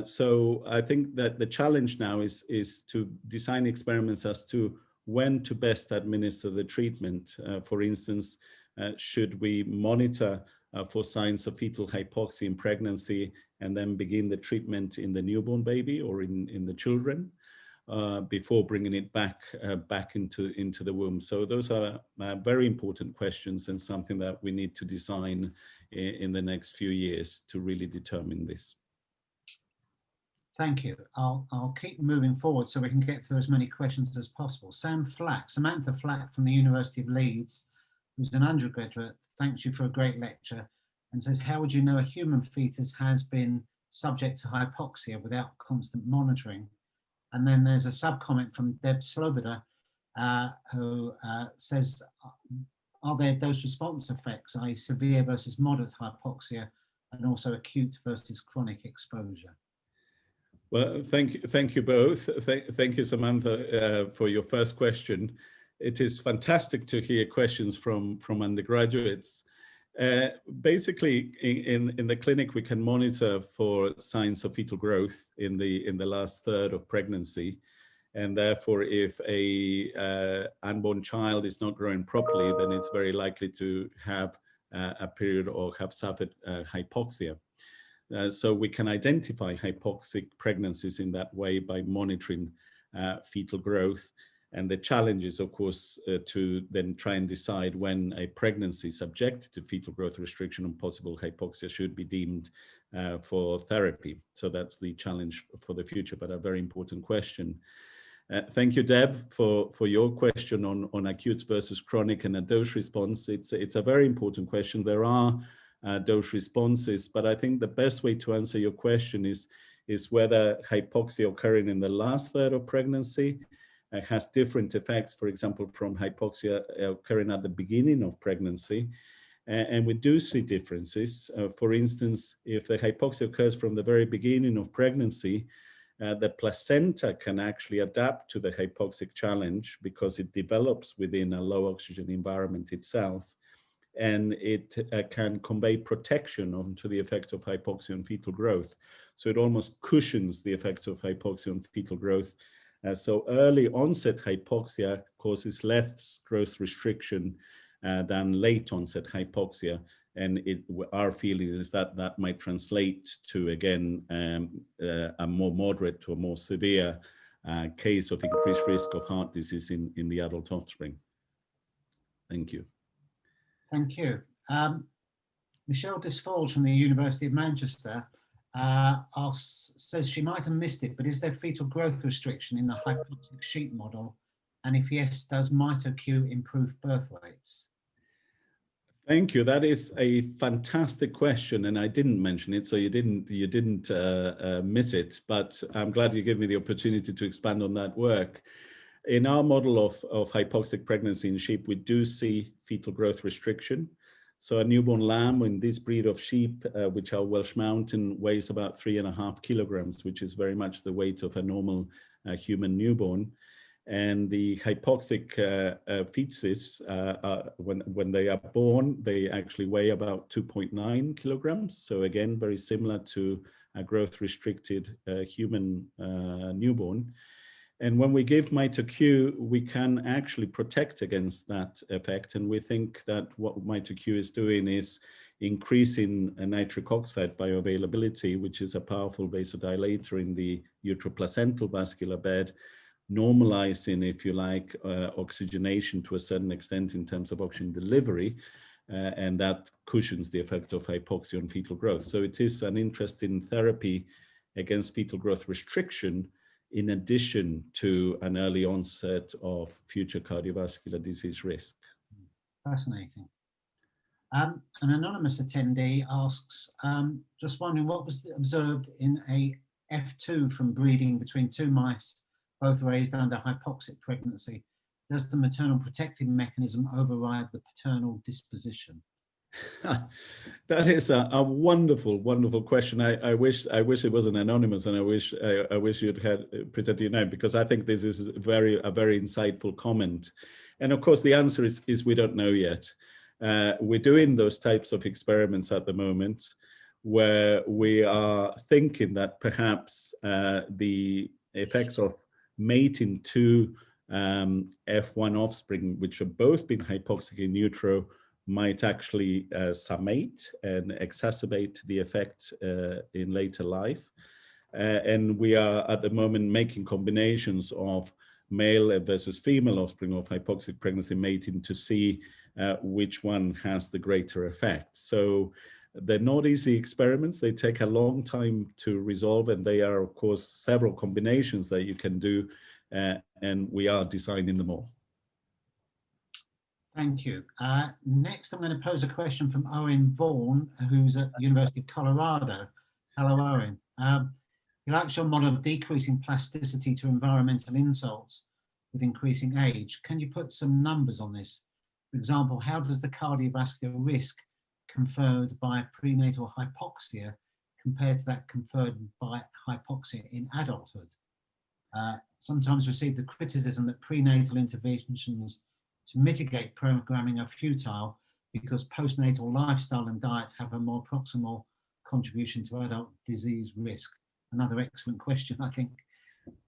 So I think that the challenge now is to design experiments as to when to best administer the treatment. For instance, should we monitor for signs of fetal hypoxia in pregnancy and then begin the treatment in the newborn baby or in the children before bringing it back into the womb? So those are very important questions, and something that we need to design in the next few years to really determine this. Thank you. I'll keep moving forward so we can get through as many questions as possible. Samantha Flack from the University of Leeds, who's an undergraduate, thanks you for a great lecture, and says, how would you know a human fetus has been subject to hypoxia without constant monitoring? And then there's a sub-comment from Deb Sloboda, who says, are there dose-response effects, i.e. severe versus moderate hypoxia, and also acute versus chronic exposure? Well, thank you both. Thank you, Samantha, for your first question. It is fantastic to hear questions from undergraduates. Basically, in the clinic, we can monitor for signs of fetal growth in the last third of pregnancy, And therefore, if a unborn child is not growing properly, then it's very likely to have a period or have suffered hypoxia. So we can identify hypoxic pregnancies in that way by monitoring fetal growth. And the challenge is, of course, to then try and decide when a pregnancy subjected to fetal growth restriction and possible hypoxia should be deemed for therapy. So that's the challenge for the future, but a very important question. Thank you, Deb, for your question on acute versus chronic and a dose response. It's a very important question. There are dose responses, but I think the best way to answer your question is whether hypoxia occurring in the last third of pregnancy has different effects, for example, from hypoxia occurring at the beginning of pregnancy. And we do see differences. For instance, if the hypoxia occurs from the very beginning of pregnancy, the placenta can actually adapt to the hypoxic challenge because it develops within a low oxygen environment itself, and it can convey protection onto the effect of hypoxia on fetal growth. So it almost cushions the effect of hypoxia on fetal growth. So early onset hypoxia causes less growth restriction than late onset hypoxia. And our feeling is that that might translate to, again, a more moderate to a more severe case of increased risk of heart disease in the adult offspring. Thank you. Thank you. Michelle Desforges from the University of Manchester says she might have missed it, but is there fetal growth restriction in the hypoxic sheep model? And if yes, does MitoQ improve birth rates? Thank you. That is a fantastic question, and I didn't mention it, so you didn't miss it. But I'm glad you gave me the opportunity to expand on that work. In our model of hypoxic pregnancy in sheep, we do see fetal growth restriction. So a newborn lamb in this breed of sheep, which are Welsh Mountain, weighs about 3.5 kilograms, which is very much the weight of a normal human newborn. And the hypoxic fetuses, when they are born, they actually weigh about 2.9 kilograms. So again, very similar to a growth restricted human newborn. And when we give MitoQ, we can actually protect against that effect. And we think that what MitoQ is doing is increasing nitric oxide bioavailability, which is a powerful vasodilator in the uteroplacental vascular bed, normalizing, if you like, oxygenation to a certain extent in terms of oxygen delivery, and that cushions the effect of hypoxia on fetal growth. So it is an interesting therapy against fetal growth restriction, in addition to an early onset of future cardiovascular disease risk. Fascinating. An anonymous attendee asks, just wondering what was observed in a F2 from breeding between two mice, both raised under hypoxic pregnancy. Does the maternal protective mechanism override the paternal disposition? That is a wonderful, wonderful question. I wish it wasn't anonymous, and I wish you'd had presented your name, because I think this is a very insightful comment. And of course, the answer is we don't know yet. We're doing those types of experiments at the moment, where we are thinking that perhaps the effects of mating two F1 offspring, which have both been hypoxic in utero, might actually summate and exacerbate the effect in later life. And we are at the moment making combinations of male versus female offspring of hypoxic pregnancy mating to see which one has the greater effect. So they're not easy experiments. They take a long time to resolve, and they are, of course, several combinations that you can do, and we are designing them all. Thank you. Next, I'm going to pose a question from Owen Vaughan, who's at the University of Colorado. Hello, Owen. You like your model of decreasing plasticity to environmental insults with increasing age. Can you put some numbers on this? For example, how does the cardiovascular risk conferred by prenatal hypoxia compared to that conferred by hypoxia in adulthood? Sometimes receive the criticism that prenatal interventions to mitigate programming are futile because postnatal lifestyle and diet have a more proximal contribution to adult disease risk. Another excellent question, I think.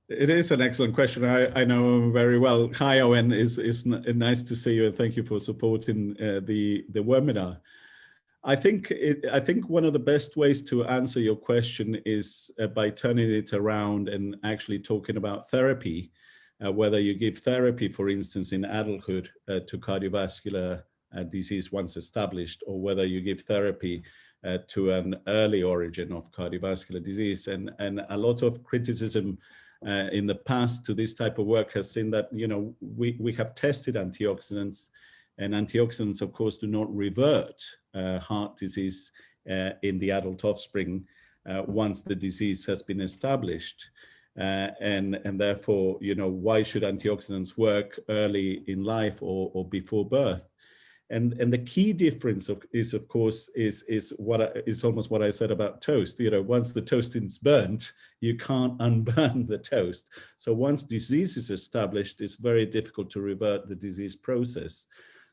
It is an excellent question. I know him very well. Hi, Owen. It's nice to see you, and thank you for supporting the webinar. I think one of the best ways to answer your question is by turning it around and actually talking about therapy, whether you give therapy, for instance, in adulthood to cardiovascular disease once established, or whether you give therapy to an early origin of cardiovascular disease. And a lot of criticism in the past to this type of work has seen that, you know, we have tested antioxidants, and antioxidants, of course, do not revert heart disease in the adult offspring once the disease has been established. And therefore, you know, why should antioxidants work early in life or before birth? And the key difference is almost what I said about toast. You know, once the toast is burnt, you can't unburn the toast. So once disease is established, it's very difficult to revert the disease process.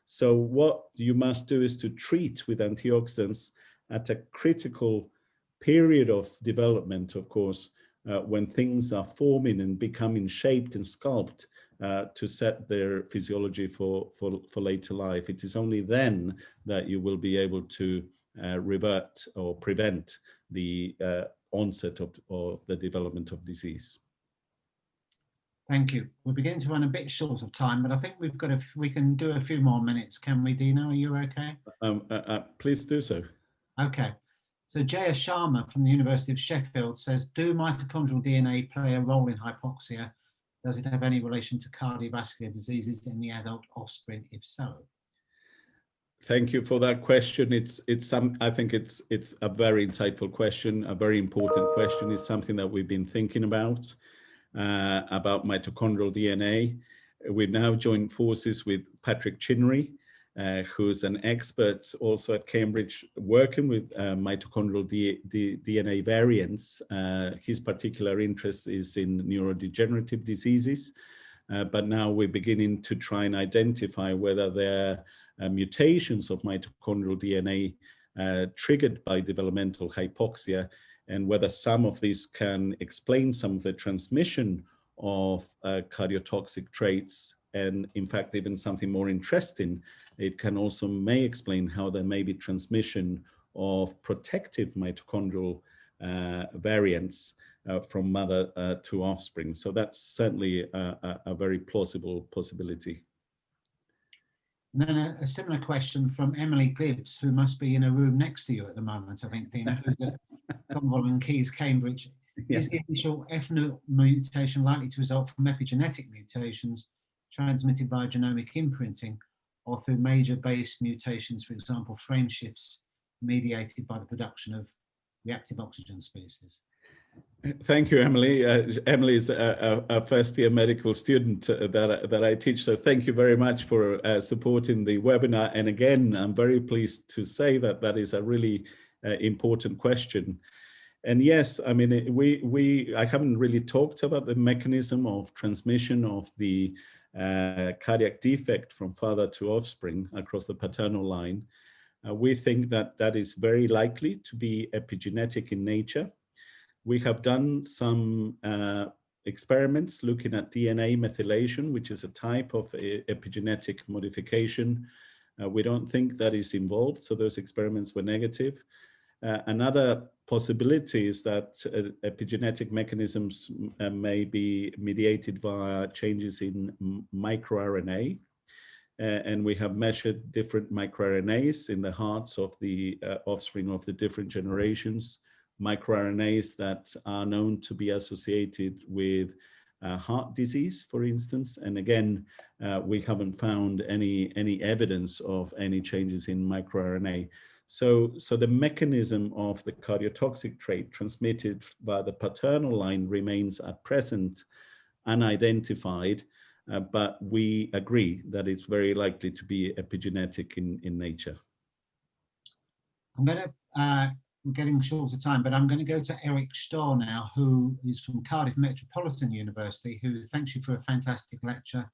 So what you must do is to treat with antioxidants at a critical period of development, of course, when things are forming and becoming shaped and sculpted to set their physiology for later life. It is only then that you will be able to revert or prevent the onset of the development of disease. Thank you. We're beginning to run a bit short of time, but I think we can do a few more minutes. Can we, Dino? Are you okay? Please do so. Okay. So Jaya Sharma from the University of Sheffield says, do mitochondrial DNA play a role in hypoxia? Does it have any relation to cardiovascular diseases in the adult offspring, if so? Thank you for that question. I think it's a very insightful question, a very important question. It's something that we've been thinking about mitochondrial DNA. We've now joined forces with Patrick Chinnery, who's an expert also at Cambridge working with mitochondrial DNA variants. His particular interest is in neurodegenerative diseases, but now we're beginning to try and identify whether there are mutations of mitochondrial DNA triggered by developmental hypoxia, and whether some of these can explain some of the transmission of cardiotoxic traits. And in fact, even something more interesting, it can also may explain how there may be transmission of protective mitochondrial variants from mother to offspring. So that's certainly a very plausible possibility. And then a similar question from Emily Gibbs, who must be in a room next to you at the moment, I think, Dina, who's at Cromwell and Keys, Cambridge. Yeah. Is the initial FNO mutation likely to result from epigenetic mutations transmitted by genomic imprinting, or through major base mutations, for example, frame shifts mediated by the production of reactive oxygen species? Thank you, Emily. Emily is a first-year medical student that I teach, so thank you very much for supporting the webinar. And again, I'm very pleased to say that that is a really important question. And yes, I mean, I haven't really talked about the mechanism of transmission of the cardiac defect from father to offspring across the paternal line. We think that that is very likely to be epigenetic in nature. We have done some experiments looking at DNA methylation, which is a type of epigenetic modification. We don't think that is involved, so those experiments were negative. Another possibility is that epigenetic mechanisms may be mediated via changes in microRNA. And we have measured different microRNAs in the hearts of the offspring of the different generations, microRNAs that are known to be associated with heart disease, for instance. And again, we haven't found any evidence of any changes in microRNA. So the mechanism of the cardiotoxic trait transmitted by the paternal line remains at present unidentified, but we agree that it's very likely to be epigenetic in nature. I'm going to, we're getting short of time, but I'm going to go to Eric Storr now, who is from Cardiff Metropolitan University, who thanks you for a fantastic lecture.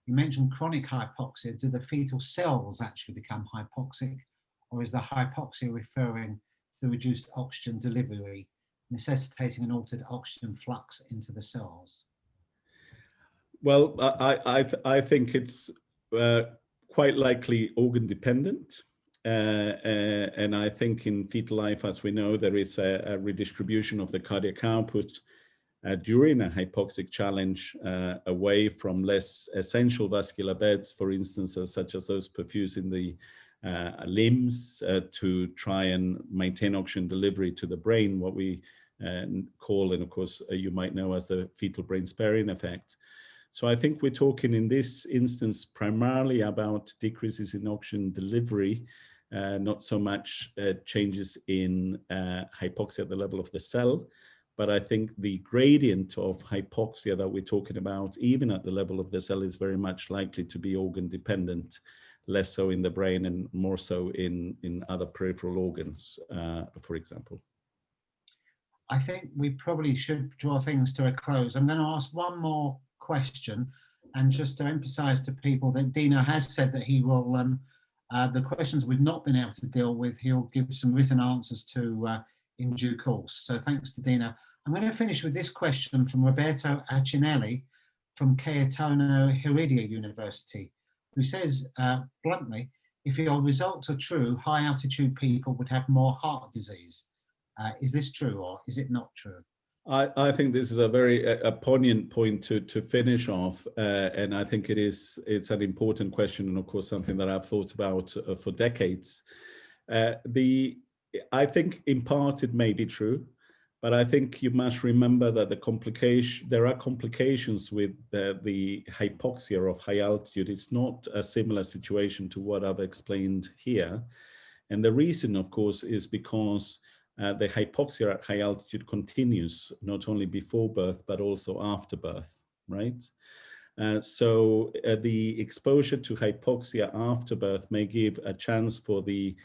You mentioned chronic hypoxia. Do the fetal cells actually become hypoxic, or is the hypoxia referring to the reduced oxygen delivery, necessitating an altered oxygen flux into the cells? Well, I think it's quite likely organ dependent. And I think in fetal life, as we know, there is a redistribution of the cardiac output during a hypoxic challenge away from less essential vascular beds, for instance, such as those perfusing the limbs to try and maintain oxygen delivery to the brain, what we call, and of course, you might know as the fetal brain sparing effect. So I think we're talking in this instance primarily about decreases in oxygen delivery, not so much changes in hypoxia at the level of the cell, but I think the gradient of hypoxia that we're talking about, even at the level of the cell, is very much likely to be organ dependent, less so in the brain and more so in other peripheral organs, for example. I think we probably should draw things to a close. I'm going to ask one more question, and just to emphasize to people that Dino has said that he will, the questions we've not been able to deal with, he'll give some written answers to in due course. So thanks to Dino. I'm going to finish with this question from Roberto Acinelli from Cayetano Heredia University, who says bluntly, if your results are true, high altitude people would have more heart disease. Is this true or is it not true? I think this is a very poignant point to finish off, and I think it's an important question, and of course something that I've thought about for decades. I think in part it may be true, but I think you must remember that there are complications with the hypoxia of high altitude. It's not a similar situation to what I've explained here, and the reason, of course, is because the hypoxia at high altitude continues not only before birth, but also after birth, right? So the exposure to hypoxia after birth may give a chance for the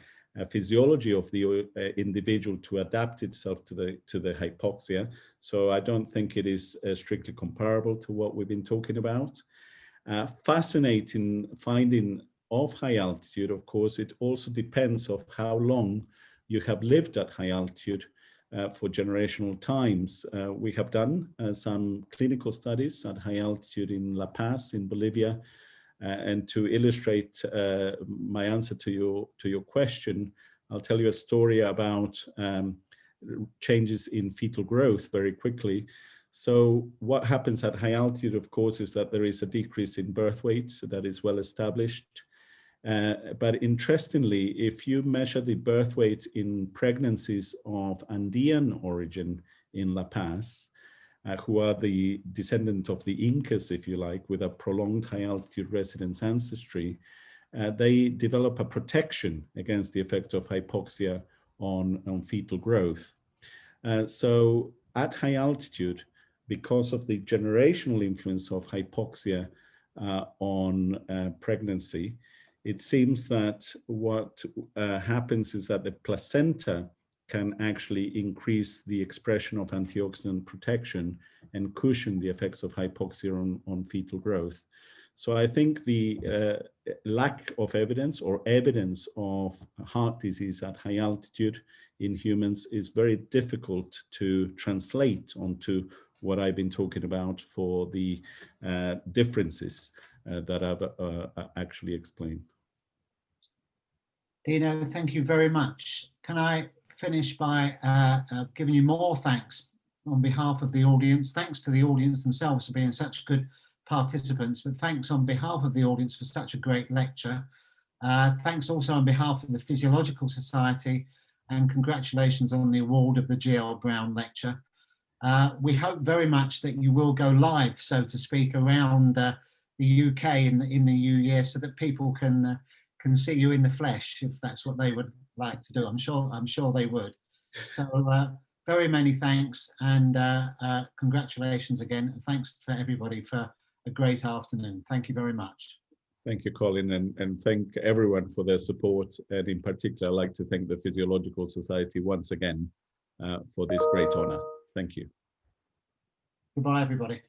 physiology of the individual to adapt itself to the hypoxia. So I don't think it is strictly comparable to what we've been talking about. Fascinating finding of high altitude, of course, it also depends of how long you have lived at high altitude for generational times. We have done some clinical studies at high altitude in La Paz in Bolivia. And to illustrate my answer to your question, I'll tell you a story about changes in fetal growth very quickly. So what happens at high altitude, of course, is that there is a decrease in birth weight, so that is well established. But interestingly, if you measure the birth weight in pregnancies of Andean origin in La Paz, who are the descendant of the Incas, if you like, with a prolonged high altitude residence ancestry, they develop a protection against the effect of hypoxia on fetal growth. So at high altitude, because of the generational influence of hypoxia on pregnancy, it seems that what happens is that the placenta can actually increase the expression of antioxidant protection and cushion the effects of hypoxia on fetal growth. So I think the lack of evidence or evidence of heart disease at high altitude in humans is very difficult to translate onto what I've been talking about for the differences that I've actually explained. Dino, thank you very much. Can I finish by giving you more thanks on behalf of the audience. Thanks to the audience themselves for being such good participants, but thanks on behalf of the audience for such a great lecture. Thanks also on behalf of the Physiological Society, and congratulations on the award of the G.L. Brown Lecture. We hope very much that you will go live, so to speak, around the UK in the new year, so that people can see you in the flesh, if that's what they would like to do. I'm sure they would. So very many thanks, and congratulations again. And thanks for everybody for a great afternoon. Thank you very much. Thank you, Colin, and thank everyone for their support. And in particular, I'd like to thank the Physiological Society once again for this great honor. Thank you. Goodbye, everybody.